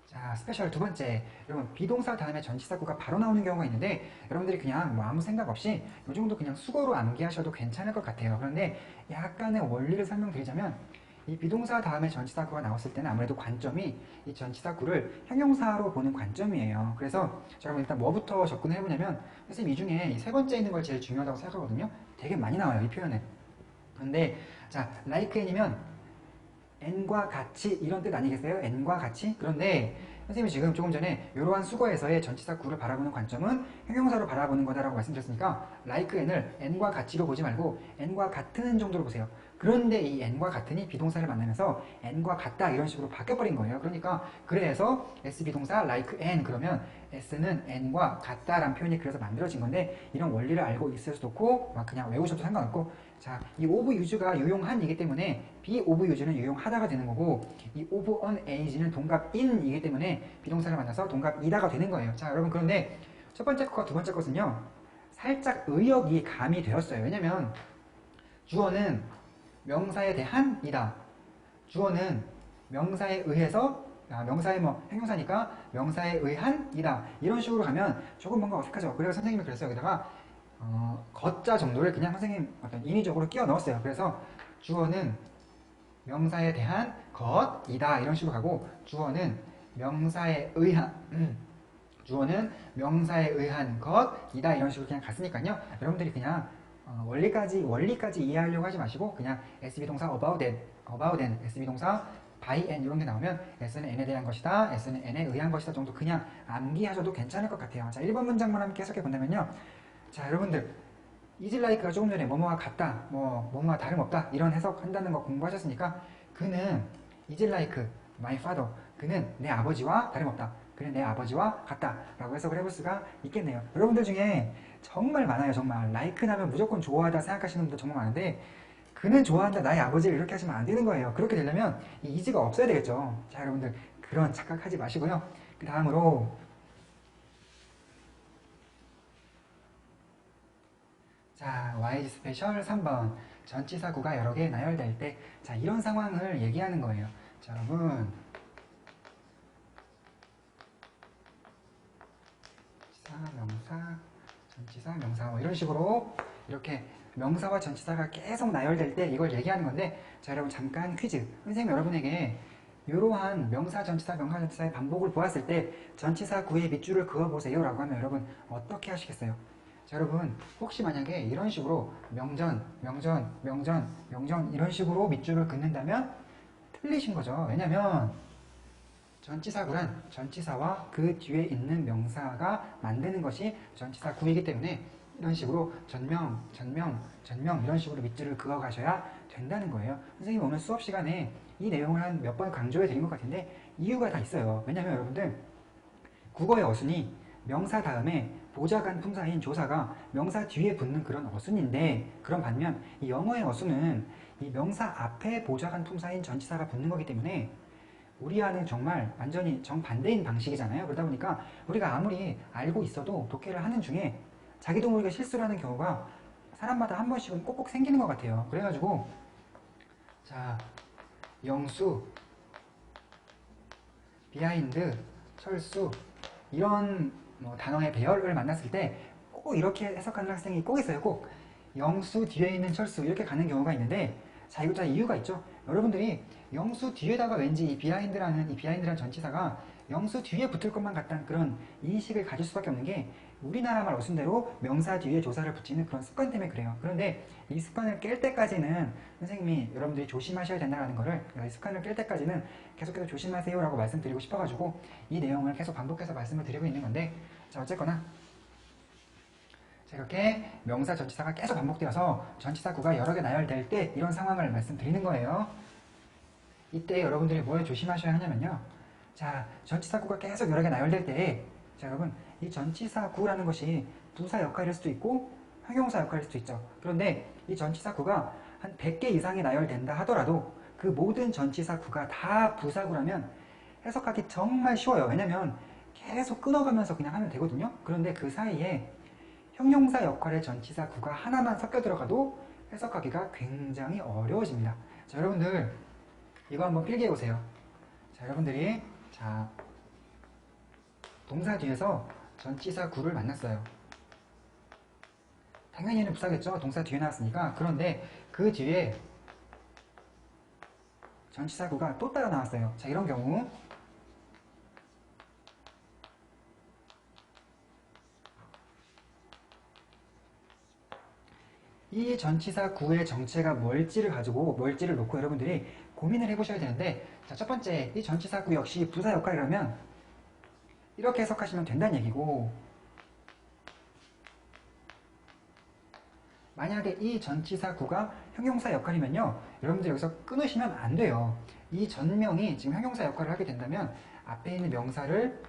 자, 스페셜 두 번째. 여러분, 비동사 다음에 전치사구가 바로 나오는 경우가 있는데 여러분들이 그냥 뭐 아무 생각 없이 이 정도 그냥 수거로 암기하셔도 괜찮을 것 같아요. 그런데 약간의 원리를 설명드리자면 이 비동사 다음에 전치사구가 나왔을 때는 아무래도 관점이 이 전치사구를 형용사로 보는 관점이에요. 그래서 자, 여러분 일단 뭐부터 접근을 해보냐면 선생님 이 중에 이 세 번째 있는 걸 제일 중요하다고 생각하거든요. 되게 많이 나와요, 이 표현은. 근데 자, like n이면 n과 같이 이런 뜻 아니겠어요? n과 같이? 그런데 선생님이 지금 조금 전에 이러한 수거에서의 전치사 구를 바라보는 관점은 형용사로 바라보는 거다라고 말씀드렸으니까 like n을 n과 같이로 보지 말고 n과 같은 정도로 보세요. 그런데 이 n과 같은이 비동사를 만나면서 n과 같다 이런 식으로 바뀌어버린 거예요. 그러니까 그래서 s 비동사 like n 그러면 s는 n과 같다라는 표현이 그래서 만들어진 건데 이런 원리를 알고 있을 수도 없고 막 그냥 외우셔도 상관없고 자, 이 오브 유즈가 유용한이기 때문에 be 오브 유즈는 유용하다가 되는 거고 이 오브 on age는 동갑 in이기 때문에 비동사를 만나서 동갑 이다가 되는 거예요. 자, 여러분 그런데 첫 번째 것과 두 번째 것은요 살짝 의역이 가미 되었어요. 왜냐면 주어는 명사에 대한 이다. 주어는 명사에 의해서 명사의 뭐 형용사니까 명사에 의한 이다. 이런 식으로 가면 조금 뭔가 어색하죠. 그래서 선생님이 그랬어요. 여기다가 거자 정도를 그냥 선생님 어떤 인위적으로 끼워 넣었어요. 그래서 주어는 명사에 대한 것이다 이런 식으로 가고 주어는 명사에 의한 주어는 명사에 의한 것이다 이런 식으로 그냥 갔으니까요. 여러분들이 그냥 원리까지 이해하려고 하지 마시고 그냥 SB 동사 about an, SB 동사 by an 이런 게 나오면 S는 N에 대한 것이다, S는 N에 의한 것이다 정도 그냥 암기하셔도 괜찮을 것 같아요. 자, 1번 문장만 함께 해석해 본다면요. 자, 여러분들 이질라이크가 조금 전에 뭐뭐와 같다, 뭐뭐와 다름없다 이런 해석한다는 거 공부하셨으니까 그는 이질라이크 my father 그는 내 아버지와 다름없다. 그는 내 아버지와 같다 라고 해석을 해볼 수가 있겠네요. 여러분들 중에 정말 많아요. 정말 like 나면 무조건 좋아하다 생각하시는 분들 정말 많은데 그는 좋아한다 나의 아버지를 이렇게 하시면 안 되는 거예요. 그렇게 되려면 이 이즈가 없어야 되겠죠. 자, 여러분들 그런 착각하지 마시고요. 그 다음으로 자, YG 스페셜 3번 전치사구가 여러 개 나열될 때 자, 이런 상황을 얘기하는 거예요. 자, 여러분 명사, 전치사, 명사 뭐 이런 식으로 이렇게 명사와 전치사가 계속 나열될 때 이걸 얘기하는 건데 자, 여러분 잠깐 퀴즈. 선생님 여러분에게 이러한 명사, 전치사의 반복을 보았을 때 전치사 구의 밑줄을 그어보세요 라고 하면 여러분 어떻게 하시겠어요? 자, 여러분 혹시 만약에 이런 식으로 명전 이런 식으로 밑줄을 긋는다면 틀리신 거죠. 왜냐면 전치사구란 전치사와 그 뒤에 있는 명사가 만드는 것이 전치사 구이기 때문에 이런 식으로 전명 이런 식으로 밑줄을 그어 가셔야 된다는 거예요. 선생님 오늘 수업 시간에 이 내용을 한 몇 번 강조해 드린 것 같은데 이유가 다 있어요. 왜냐면 여러분들 국어의 어순이 명사 다음에 보좌관 품사인 조사가 명사 뒤에 붙는 그런 어순인데 그런 반면 이 영어의 어순은 이 명사 앞에 보좌관 품사인 전치사가 붙는 거기 때문에 우리와는 정말 완전히 정반대인 방식이잖아요. 그러다 보니까 우리가 아무리 알고 있어도 독해를 하는 중에 자기도 모르게 실수를 하는 경우가 사람마다 한 번씩은 꼭꼭 생기는 것 같아요. 그래가지고 자, 영수, 비하인드, 철수 이런 단어의 배열을 만났을 때 꼭 이렇게 해석하는 학생이 꼭 있어요. 꼭 영수 뒤에 있는 철수 이렇게 가는 경우가 있는데 자, 이거 다 이유가 있죠. 여러분들이 영수 뒤에다가 왠지 이 비하인드라는 전치사가 영수 뒤에 붙을 것만 같다는 그런 인식을 가질 수밖에 없는 게 우리나라 말 어순대로 명사 뒤에 조사를 붙이는 그런 습관 때문에 그래요. 그런데 이 습관을 깰 때까지는 선생님이 여러분들이 조심하셔야 된다는 거를 이 습관을 깰 때까지는 계속해서 조심하세요 라고 말씀드리고 싶어가지고 이 내용을 계속 반복해서 말씀을 드리고 있는 건데 자, 어쨌거나 자, 이렇게 명사 전치사가 계속 반복되어서 전치사구가 여러 개 나열될 때 이런 상황을 말씀드리는 거예요. 이때 여러분들이 뭘 조심하셔야 하냐면요. 자, 전치사구가 계속 여러 개 나열될 때 자, 여러분 이 전치사구라는 것이 부사 역할일 수도 있고 형용사 역할일 수도 있죠. 그런데 이 전치사구가 한 100개 이상이 나열된다 하더라도 그 모든 전치사 구가 다 부사구라면 해석하기 정말 쉬워요. 왜냐면 계속 끊어가면서 그냥 하면 되거든요. 그런데 그 사이에 형용사 역할의 전치사 구가 하나만 섞여 들어가도 해석하기가 굉장히 어려워집니다. 자, 여러분들 이거 한번 필기해 보세요. 자, 여러분들이 자 동사 뒤에서 전치사 구를 만났어요. 당연히 얘는 부사겠죠. 동사 뒤에 나왔으니까. 그런데 그 뒤에 전치사 구가 또 따라 나왔어요. 자, 이런 경우 이 전치사 구의 정체가 뭘지를 놓고 여러분들이 고민을 해보셔야 되는데, 자, 첫 번째, 이 전치사 구 역시 부사 역할이라면 이렇게 해석하시면 된다는 얘기고, 만약에 이 전치사 구가 형용사 역할이면요, 여러분들 여기서 끊으시면 안 돼요. 이 전명이 지금 형용사 역할을 하게 된다면 앞에 있는 명사를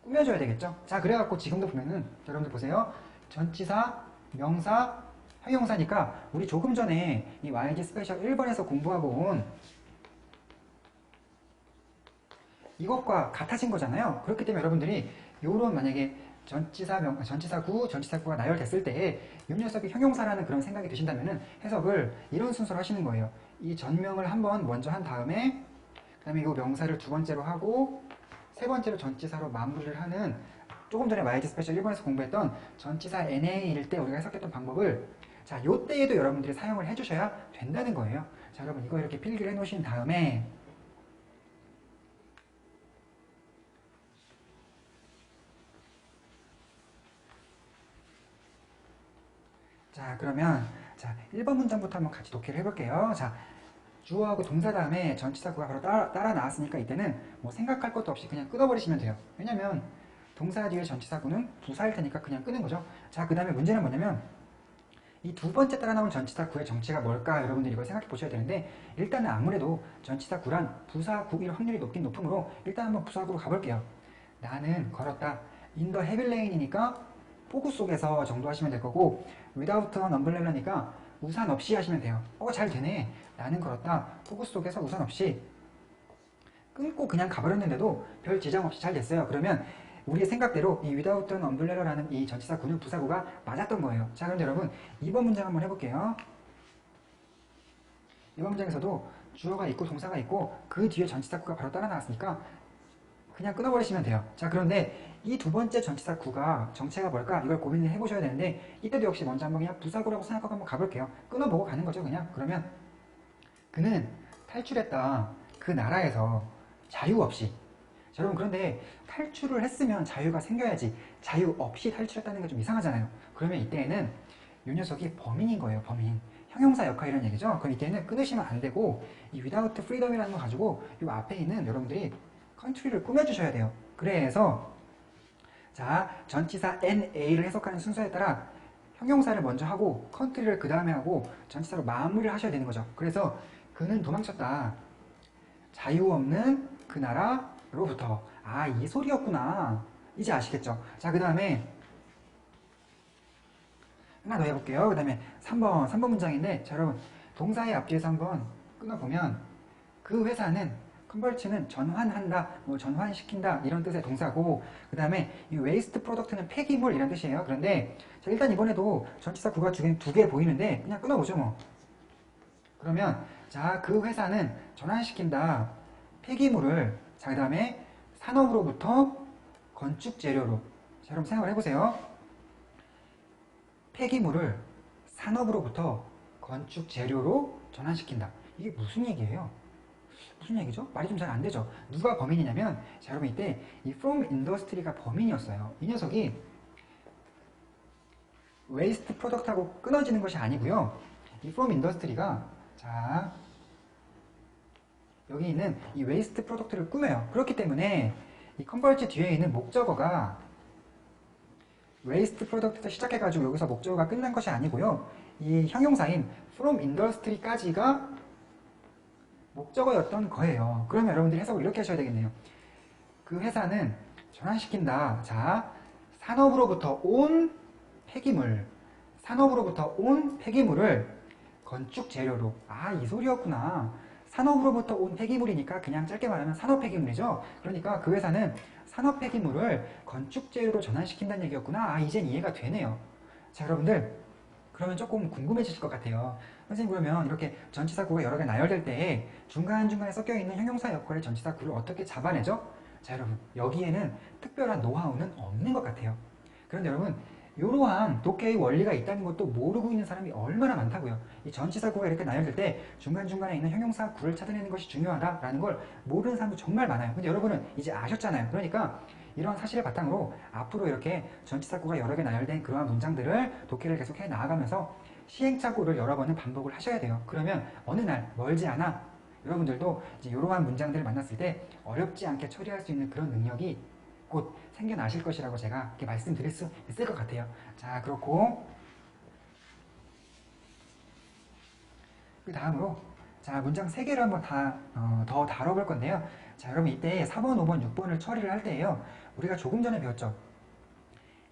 꾸며줘야 되겠죠. 자, 그래갖고 지금도 보면은 여러분들 보세요. 전치사, 명사, 형용사니까 우리 조금 전에 이 YG 스페셜 1번에서 공부하고 온 이것과 같아진 거잖아요. 그렇기 때문에 여러분들이 요런 만약에 전치사구가 나열됐을 때 이 녀석이 형용사라는 그런 생각이 드신다면은 해석을 이런 순서로 하시는 거예요. 이 전명을 한번 먼저 한 다음에 그 다음에 이거 명사를 두 번째로 하고 세 번째로 전치사로 마무리를 하는, 조금 전에 YG 스페셜 1번에서 공부했던 전치사 NA일 때 우리가 해석했던 방법을 자, 요 때에도 여러분들이 사용을 해주셔야 된다는 거예요. 자, 여러분 이거 이렇게 필기를 해 놓으신 다음에 자, 그러면 자, 1번 문장부터 한번 같이 독해를 해볼게요. 자, 주어하고 동사 다음에 전치사구가 바로 따라 나왔으니까 이때는 뭐 생각할 것도 없이 그냥 끊어버리시면 돼요. 왜냐면 동사 뒤에 전치사구는 부사일 테니까 그냥 끄는 거죠. 자, 그 다음에 문제는 뭐냐면 이 두 번째 따라 나온 전치사구의 정체가 뭘까 여러분들이 이걸 생각해 보셔야 되는데, 일단은 아무래도 전치사구란 부사구일 확률이 높긴 높으므로 일단 한번 부사구로 가볼게요. 나는 걸었다. in the heavy rain이니까 폭우 속에서 정도 하시면 될 거고, without an umbrella니까 우산 없이 하시면 돼요. 잘 되네. 나는 걸었다. 폭우 속에서 우산 없이. 끊고 그냥 가버렸는데도 별 지장 없이 잘 됐어요. 그러면 우리의 생각대로 이 without an umbrella라는 이 전치사구는 부사구가 맞았던 거예요. 자, 그럼 여러분 2번 문장 한번 해볼게요. 2번 문장에서도 주어가 있고 동사가 있고 그 뒤에 전치사구가 바로 따라 나왔으니까 그냥 끊어버리시면 돼요. 자, 그런데 이 두 번째 전치사구가 정체가 뭘까 이걸 고민을 해보셔야 되는데, 이때도 역시 먼저 한번 그냥 부사구라고 생각하고 한번 가볼게요. 끊어보고 가는 거죠. 그냥. 그러면 그는 탈출했다. 그 나라에서 자유 없이. 자, 여러분 그런데 탈출을 했으면 자유가 생겨야지 자유 없이 탈출했다는 게 좀 이상하잖아요. 그러면 이때에는 이 녀석이 범인인 거예요. 범인. 형용사 역할이라는 얘기죠. 그럼 이때는 끊으시면 안 되고 이 without freedom이라는 거 가지고 이 앞에 있는 여러분들이 country를 꾸며주셔야 돼요. 그래서 자, 전치사 NA를 해석하는 순서에 따라 형용사를 먼저 하고 country를 그 다음에 하고 전치사로 마무리를 하셔야 되는 거죠. 그래서 그는 도망쳤다. 자유 없는 그 나라로부터. 아, 이 소리였구나. 이제 아시겠죠? 자, 그 다음에 하나 더 해볼게요. 그 다음에 3번 문장인데, 자, 여러분 동사의 앞뒤에서 한번 끊어보면 그 회사는 컨버트는 전환한다, 뭐 전환시킨다 이런 뜻의 동사고, 그 다음에 이 waste product는 폐기물 이런 뜻이에요. 그런데 자, 일단 이번에도 전치사 구가 두 개 보이는데 그냥 끊어보죠 뭐. 그러면 자, 그 회사는 전환시킨다 폐기물을, 자, 그 다음에 산업으로부터 건축 재료로. 자, 여러분 생각을 해보세요. 폐기물을 산업으로부터 건축 재료로 전환시킨다. 이게 무슨 얘기예요? 무슨 얘기죠? 말이 좀 잘 안 되죠. 누가 범인이냐면, 자, 여러분 이때 이 from industry가 범인이었어요. 이 녀석이 waste product하고 끊어지는 것이 아니고요. 이 from industry가 자, 여기 있는 이 waste product를 꾸며요. 그렇기 때문에 이 convert 뒤에 있는 목적어가 waste product에서 시작해가지고 여기서 목적어가 끝난 것이 아니고요. 이 형용사인 from industry까지가 목적어였던 거예요. 그러면 여러분들이 해석을 이렇게 하셔야 되겠네요. 그 회사는 전환시킨다. 자, 산업으로부터 온 폐기물을 건축 재료로. 아, 이 소리였구나. 산업으로부터 온 폐기물이니까 그냥 짧게 말하면 산업 폐기물이죠. 그러니까 그 회사는 산업 폐기물을 건축 재료로 전환시킨다는 얘기였구나. 아, 이젠 이해가 되네요. 자, 여러분들 그러면 조금 궁금해지실 것 같아요. 선생님, 그러면 이렇게 전치사 구가 여러 개 나열될 때 중간중간에 섞여있는 형용사 역할의 전치사 구를 어떻게 잡아내죠? 자, 여러분, 여기에는 특별한 노하우는 없는 것 같아요. 그런데 여러분, 이러한 독해의 원리가 있다는 것도 모르고 있는 사람이 얼마나 많다고요. 이 전치사 구가 이렇게 나열될 때 중간중간에 있는 형용사 구를 찾아내는 것이 중요하다라는 걸 모르는 사람도 정말 많아요. 근데 여러분은 이제 아셨잖아요. 그러니까 이러한 사실을 바탕으로 앞으로 이렇게 전치사 구가 여러 개 나열된 그러한 문장들을 독해를 계속 해 나아가면서 시행착오를 여러 번은 반복을 하셔야 돼요. 그러면 어느 날 멀지 않아 여러분들도 이제 이러한 문장들을 만났을 때 어렵지 않게 처리할 수 있는 그런 능력이 곧 생겨나실 것이라고 제가 이렇게 말씀드릴 수 있을 것 같아요. 자, 그렇고 그 다음으로 자, 문장 3개를 한번 더 다뤄볼 건데요. 자, 여러분 이때 4번, 5번, 6번을 처리를 할 때예요. 우리가 조금 전에 배웠죠.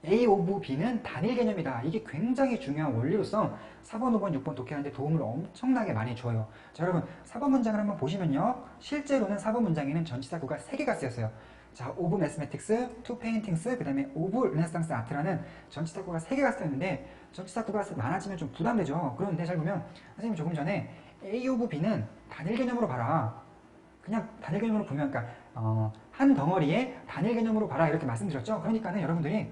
A 오브 B는 단일 개념이다. 이게 굉장히 중요한 원리로서 4번, 5번, 6번 독해하는데 도움을 엄청나게 많이 줘요. 자, 여러분 4번 문장을 한번 보시면요. 실제로는 4번 문장에는 전치사 구가 3개가 쓰였어요. 자, 오브 매스매틱스, 투 페인팅스, 그 다음에 오브 르네상스 아트라는 전치사 구가 3개가 쓰였는데 전치사 구가 많아지면 좀 부담되죠. 그런데 잘 보면 선생님 조금 전에 A 오브 B는 단일 개념으로 봐라. 그냥 단일 개념으로 보면 그러니까 한 덩어리에 단일 개념으로 봐라 이렇게 말씀드렸죠. 그러니까는 여러분들이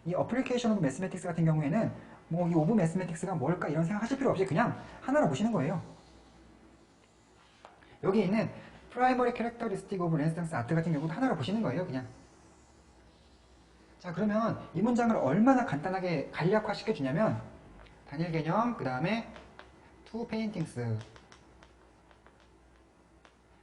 이 어플리케이션 오브 매스매틱스 같은 경우에는 뭐 이 오브 매스매틱스가 뭘까 이런 생각 하실 필요 없이 그냥 하나로 보시는 거예요. 여기 있는 프라이머리 캐릭터리스틱 오브 르네상스 아트 같은 경우도 하나로 보시는 거예요. 그냥. 자, 그러면 이 문장을 얼마나 간단하게 간략화 시켜주냐면 단일 개념, 그 다음에 투 페인팅스,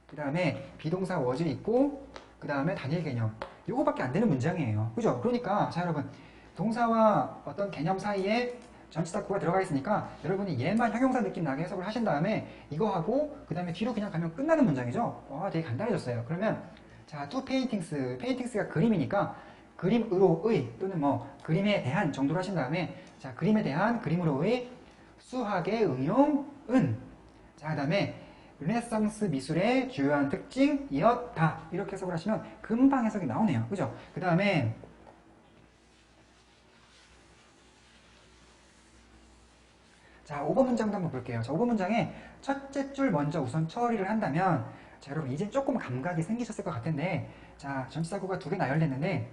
그 다음에 비동사 was 있고 그 다음에 단일 개념, 요거밖에 안 되는 문장이에요. 그죠? 그러니까 자, 여러분 동사와 어떤 개념 사이에 전치사 구가 들어가 있으니까 여러분이 얘만 형용사 느낌 나게 해석을 하신 다음에 이거 하고 그 다음에 뒤로 그냥 가면 끝나는 문장이죠. 와, 되게 간단해졌어요. 그러면 자, to paintings, paintings가 그림이니까 그림으로의 또는 뭐 그림에 대한 정도로 하신 다음에 자, 그림에 대한 그림으로의 수학의 응용은 자, 그 다음에 르네상스 미술의 주요한 특징이었다. 이렇게 해석을 하시면 금방 해석이 나오네요. 그죠? 그 다음에 자, 5번 문장도 한번 볼게요. 자, 5번 문장에 첫째 줄 먼저 우선 처리를 한다면 자, 여러분 이제 조금 감각이 생기셨을 것 같은데 자, 전치사 구가 2개 나열됐는데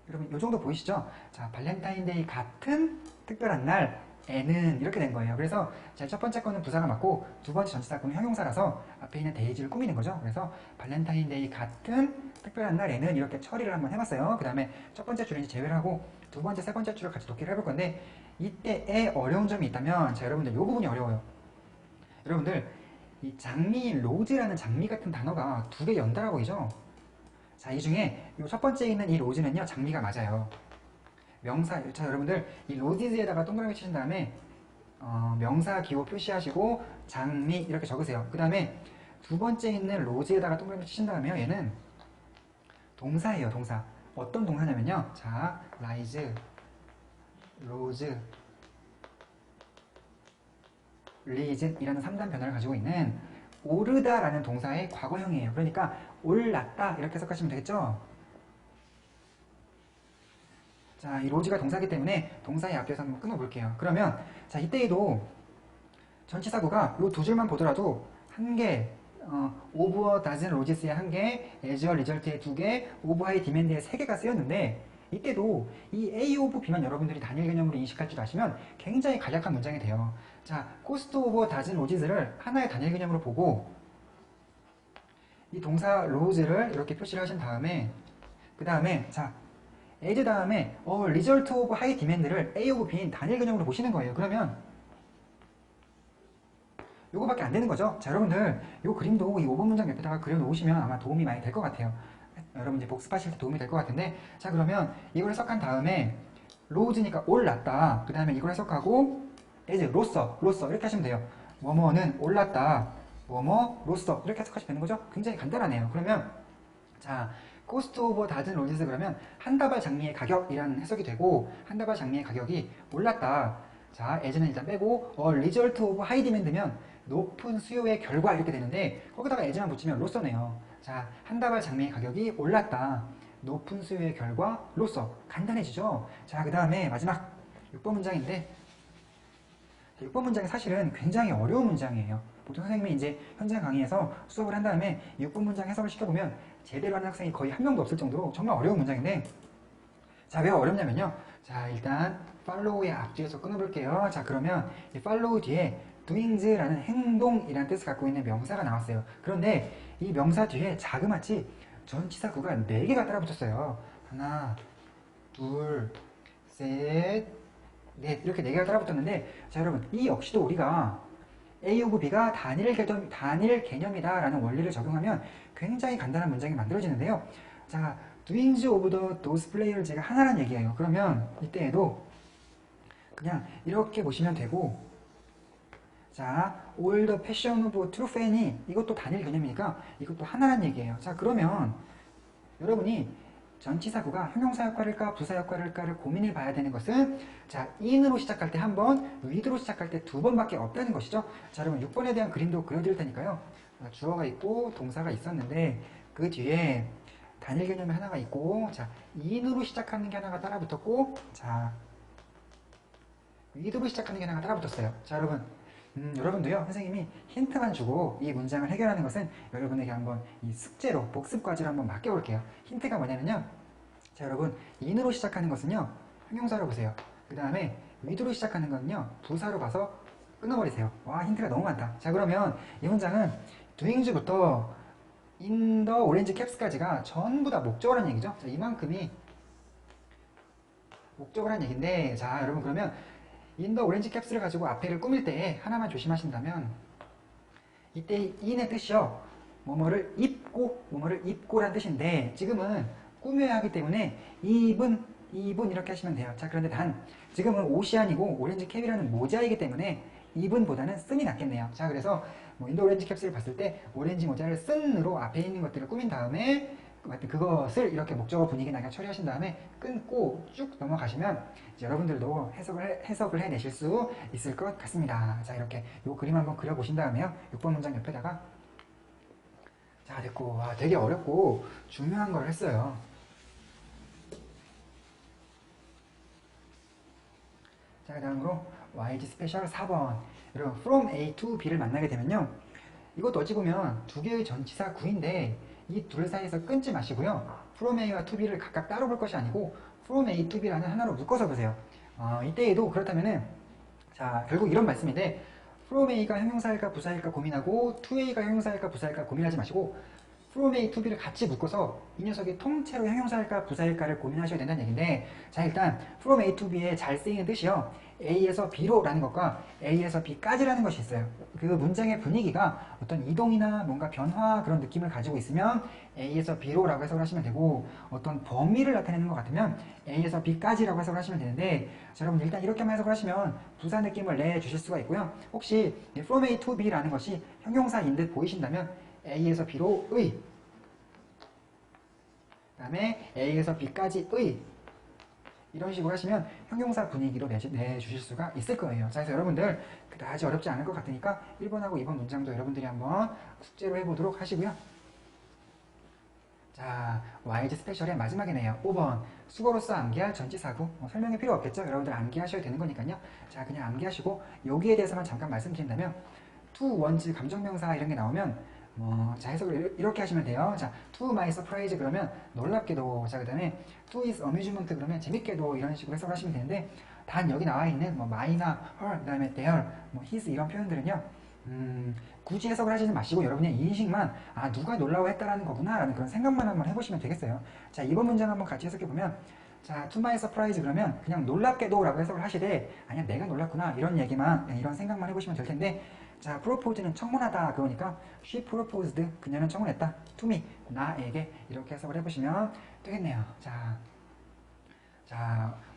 여러분 이 정도 보이시죠? 자, 발렌타인데이 같은 특별한 날에는 이렇게 된 거예요. 그래서 첫 번째 거는 부사가 맞고 두 번째 전치사 구는 형용사라서 앞에 있는 데이지를 꾸미는 거죠. 그래서 발렌타인데이 같은 특별한 날에는 이렇게 처리를 한번 해봤어요. 그 다음에 첫 번째 줄을 이제 제외를 하고 두 번째, 세 번째 줄을 같이 독해를 해볼 건데 이때에 어려운 점이 있다면 자, 여러분들 이 부분이 어려워요. 여러분들 이 장미, 로즈라는 장미 같은 단어가 2개 연달아 보이죠? 자, 이 중에 이 첫 번째에 있는 이 로즈는요, 장미가 맞아요. 명사, 자, 여러분들 이 로지즈에다가 동그라미 치신 다음에 명사 기호 표시하시고 장미 이렇게 적으세요. 그 다음에 두 번째 있는 로즈에다가 동그라미 치신 다음에 얘는 동사예요. 동사. 어떤 동사냐면요. 자, 라이즈, 로즈, 리즌이라는 3단 변화를 가지고 있는 오르다라는 동사의 과거형이에요. 그러니까 올랐다 이렇게 해석하시면 되겠죠? 자, 이 로즈가 동사이기 때문에 동사의 앞에서 한번 끊어볼게요. 그러면 자, 이때에도 전치사구가 이 2줄만 보더라도 한 개, 오브 어 다즌 로지스에 한 개, as a result에 2개, 오브 하이 디맨드에 3개가 쓰였는데 이때도 이 A 오브 B만 여러분들이 단일 개념으로 인식할 줄 아시면 굉장히 간략한 문장이 돼요. 자, 코스트 오브 다즌 로지스를 하나의 단일 개념으로 보고 이 동사 로즈를 이렇게 표시를 하신 다음에 그 다음에 자, as 다음에 result of high demand를 A 오브 B인 단일 개념으로 보시는 거예요. 그러면 요거밖에 안 되는 거죠. 자, 여러분들 요 그림도 이 5번 문장 옆에다가 그려놓으시면 아마 도움이 많이 될 것 같아요. 여러분 이제 복습하실 때 도움이 될 것 같은데 자, 그러면 이걸 해석한 다음에 로즈니까 올랐다. 그 다음에 이걸 해석하고 as 로서 이렇게 하시면 돼요. 뭐뭐는 올랐다. 뭐뭐로서 이렇게 해석하시면 되는 거죠. 굉장히 간단하네요. 그러면 자, cost of dozen roses 그러면 한 다발 장미의 가격이라는 해석이 되고 한 다발 장미의 가격이 올랐다. 자, as는 일단 빼고 result of high demand면 높은 수요의 결과 이렇게 되는데 거기다가 as만 붙이면 로서네요. 자, 한 다발 장미의 가격이 올랐다. 높은 수요의 결과 로서. 간단해지죠? 자, 그 다음에 마지막 6번 문장인데 6번 문장이 사실은 굉장히 어려운 문장이에요. 보통 선생님이 이제 현장 강의에서 수업을 한 다음에 6번 문장 해석을 시켜보면 제대로 하는 학생이 거의 한 명도 없을 정도로 정말 어려운 문장인데 자, 왜 어렵냐면요. 자, 일단 follow의 앞뒤에서 끊어볼게요. 자, 그러면 이 follow 뒤에 doings라는 행동이라는 뜻을 갖고 있는 명사가 나왔어요. 그런데 이 명사 뒤에 자그마치 전치사구가 4개가 따라붙었어요. 하나, 둘, 셋, 넷 이렇게 4개가 따라붙었는데 자, 여러분 이 역시도 우리가 A 오브 B가 단일 개념이다 라는 원리를 적용하면 굉장히 간단한 문장이 만들어지는데요. 자, doings of the those players 제가 하나란 얘기예요. 그러면 이때에도 그냥 이렇게 보시면 되고 자, all the passion of true fan이 이것도 단일 개념이니까 이것도 하나란 얘기예요. 자, 그러면 여러분이 전치사구가 형용사 역할일까 부사 역할일까를 고민해 봐야 되는 것은 자, in으로 시작할 때 한 번, with로 시작할 때 2번밖에 없다는 것이죠. 자, 여러분 6번에 대한 그림도 그려드릴 테니까요. 주어가 있고 동사가 있었는데 그 뒤에 단일 개념이 하나가 있고 자, in으로 시작하는 게 하나가 따라붙었고 자, with로 시작하는 게 하나가 따라붙었어요. 자, 여러분 여러분도요, 선생님이 힌트만 주고 이 문장을 해결하는 것은 여러분에게 한번 이 숙제로, 복습과제로 한번 맡겨볼게요. 힌트가 뭐냐면요. 자, 여러분, in으로 시작하는 것은요, 형용사로 보세요. 그 다음에 with로 시작하는 거는요, 부사로 봐서 끊어버리세요. 와, 힌트가 너무 많다. 자, 그러면 이 문장은 doings부터 in the orange caps까지가 전부 다 목적어란 얘기죠. 자, 이만큼이 목적어란 얘기인데, 자, 여러분 그러면 인더 오렌지 캡슐을 가지고 앞에를 꾸밀 때 하나만 조심하신다면 이때 in의 뜻이요. 뭐뭐를 입고란 뜻인데 지금은 꾸며야 하기 때문에 입은 이렇게 하시면 돼요. 자, 그런데 단 지금은 옷이 아니고 오렌지 캡이라는 모자이기 때문에 입은보다는 쓴이 낫겠네요. 자, 그래서 뭐 인더 오렌지 캡슐을 봤을 때 오렌지 모자를 쓴으로 앞에 있는 것들을 꾸민 다음에 그것을 이렇게 목적어 분위기 나게 처리하신 다음에 끊고 쭉 넘어가시면 이제 여러분들도 해석을 해내실 수 있을 것 같습니다. 자, 이렇게 요 그림 한번 그려보신 다음에요. 6번 문장 옆에다가 자, 됐고. 와, 되게 어렵고 중요한 걸 했어요. 자, 그 다음으로 YG 스페셜 4번. 여러분, from A to B를 만나게 되면요. 이것도 어찌 보면 두 개의 전치사 구인데 이 둘 사이에서 끊지 마시고요. from A와 to B를 각각 따로 볼 것이 아니고 from A to B라는 하나로 묶어서 보세요. 이때에도 그렇다면은 자, 결국 이런 말씀인데 from A가 형용사일까 부사일까 고민하고 to A가 형용사일까 부사일까 고민하지 마시고 from A to B를 같이 묶어서 이 녀석이 통째로 형용사일까 부사일까를 고민하셔야 된다는 얘기인데 자, 일단 from A to B에 잘 쓰이는 뜻이요. A에서 B로 라는 것과 A에서 B까지라는 것이 있어요. 그 문장의 분위기가 어떤 이동이나 뭔가 변화 그런 느낌을 가지고 있으면 A에서 B로 라고 해석을 하시면 되고 어떤 범위를 나타내는 것 같으면 A에서 B까지라고 해석을 하시면 되는데 자, 여러분 일단 이렇게만 해석을 하시면 부사 느낌을 내주실 수가 있고요. 혹시 from A to B라는 것이 형용사인 듯 보이신다면 A에서 B로의 그 다음에 A에서 B까지의 이런 식으로 하시면 형용사 분위기로 내주실 수가 있을 거예요. 자, 그래서 여러분들 그다지 어렵지 않을 것 같으니까 1번하고 2번 문장도 여러분들이 한번 숙제로 해보도록 하시고요. 자, YG 스페셜의 마지막이네요. 5번 수거로서 암기할 전치사구 설명이 필요 없겠죠? 여러분들 암기하셔야 되는 거니까요. 자, 그냥 암기하시고 여기에 대해서만 잠깐 말씀드린다면 to, once, 감정명사 이런 게 나오면 자, 해석을 이렇게 하시면 돼요. 자, to my surprise 그러면 놀랍게도, 자, 그 다음에 to his amusement 그러면 재밌게도 이런 식으로 해석을 하시면 되는데 단 여기 나와 있는 my나 her, 그 다음에 their, his 이런 표현들은요 굳이 해석을 하시지 마시고 여러분의 인식만 누가 놀라워했다라는 거구나 라는 그런 생각만 한번 해보시면 되겠어요. 자, 이번 문장 한번 같이 해석해보면 자, to my surprise 그러면 그냥 놀랍게도 라고 해석을 하시되 아니야 내가 놀랐구나 이런 얘기만 이런 생각만 해보시면 될 텐데 자, propose는 청문하다 그러니까 she proposed 그녀는 청문했다 to me 나에게 이렇게 해석을 해보시면 되겠네요. 자,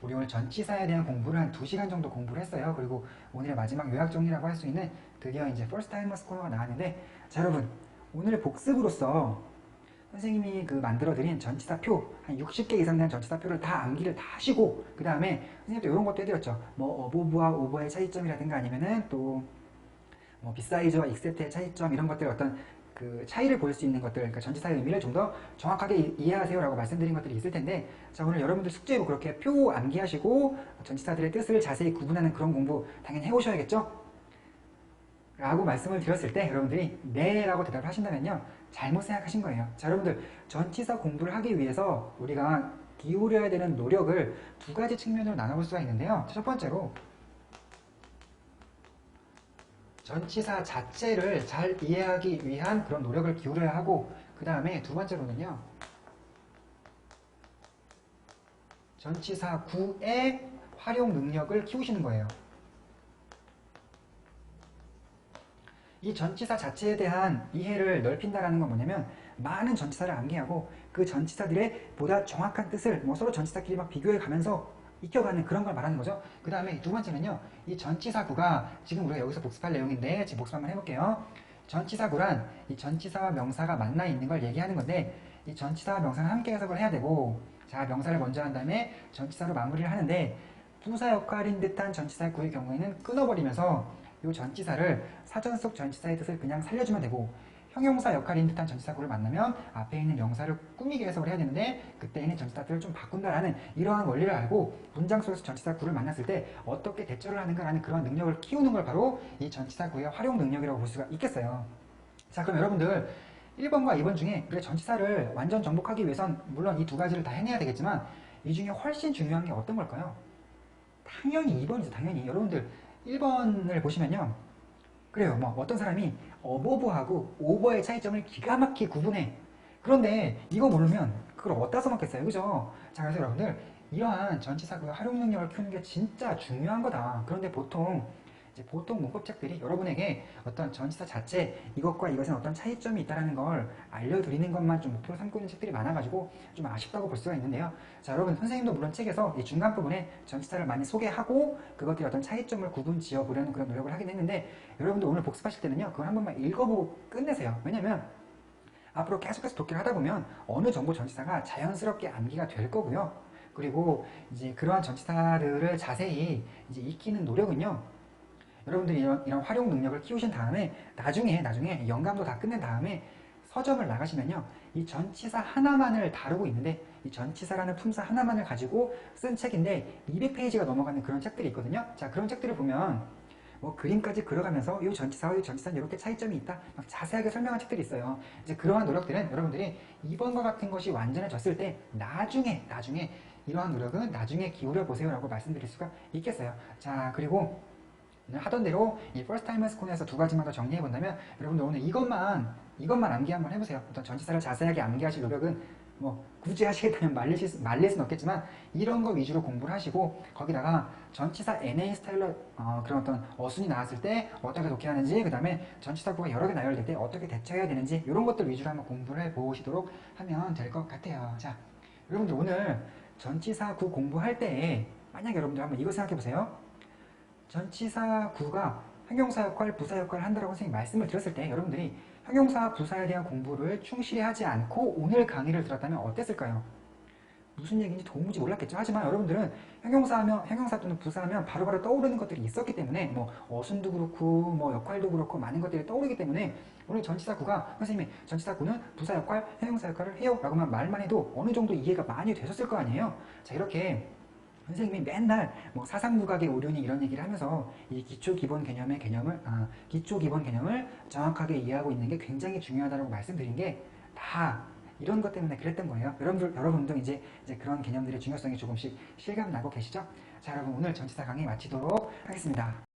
우리 오늘 전치사에 대한 공부를 한 2시간 정도 공부를 했어요. 그리고 오늘의 마지막 요약 정리라고 할 수 있는 드디어 이제 First Timers 코너가 나왔는데 자, 여러분 오늘의 복습으로서 선생님이 그 만들어드린 전치사표 한 60개 이상 되는 전치사표를 다 암기를 다 하시고 그 다음에 선생님도 이런 것도 해드렸죠. 어보브와 오버의 차이점이라든가 아니면은 또 뭐 비사이즈와 익셉트의 차이점 이런 것들 어떤 그 차이를 볼 수 있는 것들, 그러니까 전치사의 의미를 좀 더 정확하게 이해하세요라고 말씀드린 것들이 있을 텐데, 자 오늘 여러분들 숙제로 그렇게 표 암기하시고 전치사들의 뜻을 자세히 구분하는 그런 공부 당연히 해오셔야겠죠? 라고 말씀을 드렸을 때 여러분들이 네 라고 대답을 하신다면요, 잘못 생각하신 거예요. 자 여러분들, 전치사 공부를 하기 위해서 우리가 기울여야 되는 노력을 두 가지 측면으로 나눠볼 수가 있는데요. 첫 번째로 전치사 자체를 잘 이해하기 위한 그런 노력을 기울여야 하고, 그 다음에 두 번째로는요, 전치사 구의 활용 능력을 키우시는 거예요. 이 전치사 자체에 대한 이해를 넓힌다라는 건 뭐냐면, 많은 전치사를 암기하고 그 전치사들의 보다 정확한 뜻을 뭐 서로 전치사끼리 막 비교해 가면서 익혀가는 그런 걸 말하는 거죠. 그 다음에 두 번째는요, 이 전치사구가 지금 우리가 여기서 복습할 내용인데 지금 복습 한번 해볼게요. 전치사구란 이 전치사와 명사가 만나 있는 걸 얘기하는 건데, 이 전치사와 명사는 함께 해석을 해야 되고, 자 명사를 먼저 한 다음에 전치사로 마무리를 하는데, 부사 역할인 듯한 전치사구의 경우에는 끊어버리면서 이 전치사를 사전 속 전치사의 뜻을 그냥 살려주면 되고, 형용사 역할인 듯한 전치사구를 만나면 앞에 있는 명사를 꾸미게 해석을 해야 되는데, 그때에는 전치사들을 좀 바꾼다라는 이러한 원리를 알고 문장 속에서 전치사구를 만났을 때 어떻게 대처를 하는가라는 그런 능력을 키우는 걸 바로 이 전치사구의 활용 능력이라고 볼 수가 있겠어요. 자 그럼 여러분들, 1번과 2번 중에 우리가 전치사를 완전 정복하기 위해선 물론 이 두 가지를 다 해내야 되겠지만, 이 중에 훨씬 중요한 게 어떤 걸까요? 당연히 2번이죠. 당연히. 여러분들 1번을 보시면요, 그래요. 뭐 어떤 사람이 어버브하고 오버의 차이점을 기가 막히게 구분해. 그런데 이거 모르면 그걸 어디다 써먹겠어요, 그죠? 자 그래서 여러분들, 이러한 전치사구의 활용 능력을 키우는 게 진짜 중요한 거다. 그런데 보통 문법책들이 여러분에게 어떤 전치사 자체, 이것과 이것은 어떤 차이점이 있다는 걸 알려드리는 것만 좀 목표로 삼고 있는 책들이 많아가지고 좀 아쉽다고 볼 수가 있는데요. 자 여러분, 선생님도 물론 책에서 이 중간 부분에 전치사를 많이 소개하고 그것들이 어떤 차이점을 구분 지어보려는 그런 노력을 하긴 했는데, 여러분도 오늘 복습하실 때는요, 그걸 한 번만 읽어보고 끝내세요. 왜냐면 앞으로 계속해서 독해를 하다 보면 어느 정도 전치사가 자연스럽게 암기가 될 거고요. 그리고 이제 그러한 전치사들을 자세히 이제 익히는 노력은요, 여러분들이 이런 활용 능력을 키우신 다음에 나중에 영감도 다 끝낸 다음에 서점을 나가시면요, 이 전치사 하나만을 다루고 있는데, 이 전치사라는 품사 하나만을 가지고 쓴 책인데 200페이지가 넘어가는 그런 책들이 있거든요. 자 그런 책들을 보면 뭐 그림까지 그려가면서 이 전치사와 이 전치사는 이렇게 차이점이 있다 막 자세하게 설명한 책들이 있어요. 이제 그러한 노력들은 여러분들이 이번과 같은 것이 완전해졌을 때 나중에 이러한 노력은 나중에 기울여 보세요 라고 말씀드릴 수가 있겠어요. 자 그리고 하던 대로 이 First Timers 코너에서 두 가지만 더 정리해 본다면, 여러분들 오늘 이것만 암기 한번 해보세요. 어떤 전치사를 자세하게 암기하실 노력은 뭐 굳이 하시겠다면 말릴 수는 없겠지만, 이런 거 위주로 공부를 하시고 거기다가 전치사 NA 스타일로 그런 어떤 어순이 나왔을 때 어떻게 독해하는지, 그 다음에 전치사구가 여러 개 나열될 때 어떻게 대처해야 되는지, 이런 것들 위주로 한번 공부를 해보시도록 하면 될 것 같아요. 자 여러분들, 오늘 전치사구 공부할 때 만약 여러분들 한번 이거 생각해 보세요. 전치사구가 형용사 역할, 부사 역할을 한다고 선생님이 말씀을 드렸을 때, 여러분들이 형용사, 부사에 대한 공부를 충실히 하지 않고 오늘 강의를 들었다면 어땠을까요? 무슨 얘기인지 도무지 몰랐겠죠. 하지만 여러분들은 형용사 또는 부사하면 바로바로 떠오르는 것들이 있었기 때문에, 뭐 어순도 그렇고 뭐 역할도 그렇고 많은 것들이 떠오르기 때문에, 오늘 전치사구가 선생님이 전치사구는 부사 역할, 형용사 역할을 해요 라고만 말만 해도 어느 정도 이해가 많이 되셨을 거 아니에요. 자 이렇게 선생님이 맨날 뭐 사상무각의 오륜이 이런 얘기를 하면서 이 기초 기본 개념을 정확하게 이해하고 있는 게 굉장히 중요하다고 말씀드린 게 다 이런 것 때문에 그랬던 거예요. 여러분도 이제 그런 개념들의 중요성이 조금씩 실감나고 계시죠? 자 여러분, 오늘 전치사 강의 마치도록 하겠습니다.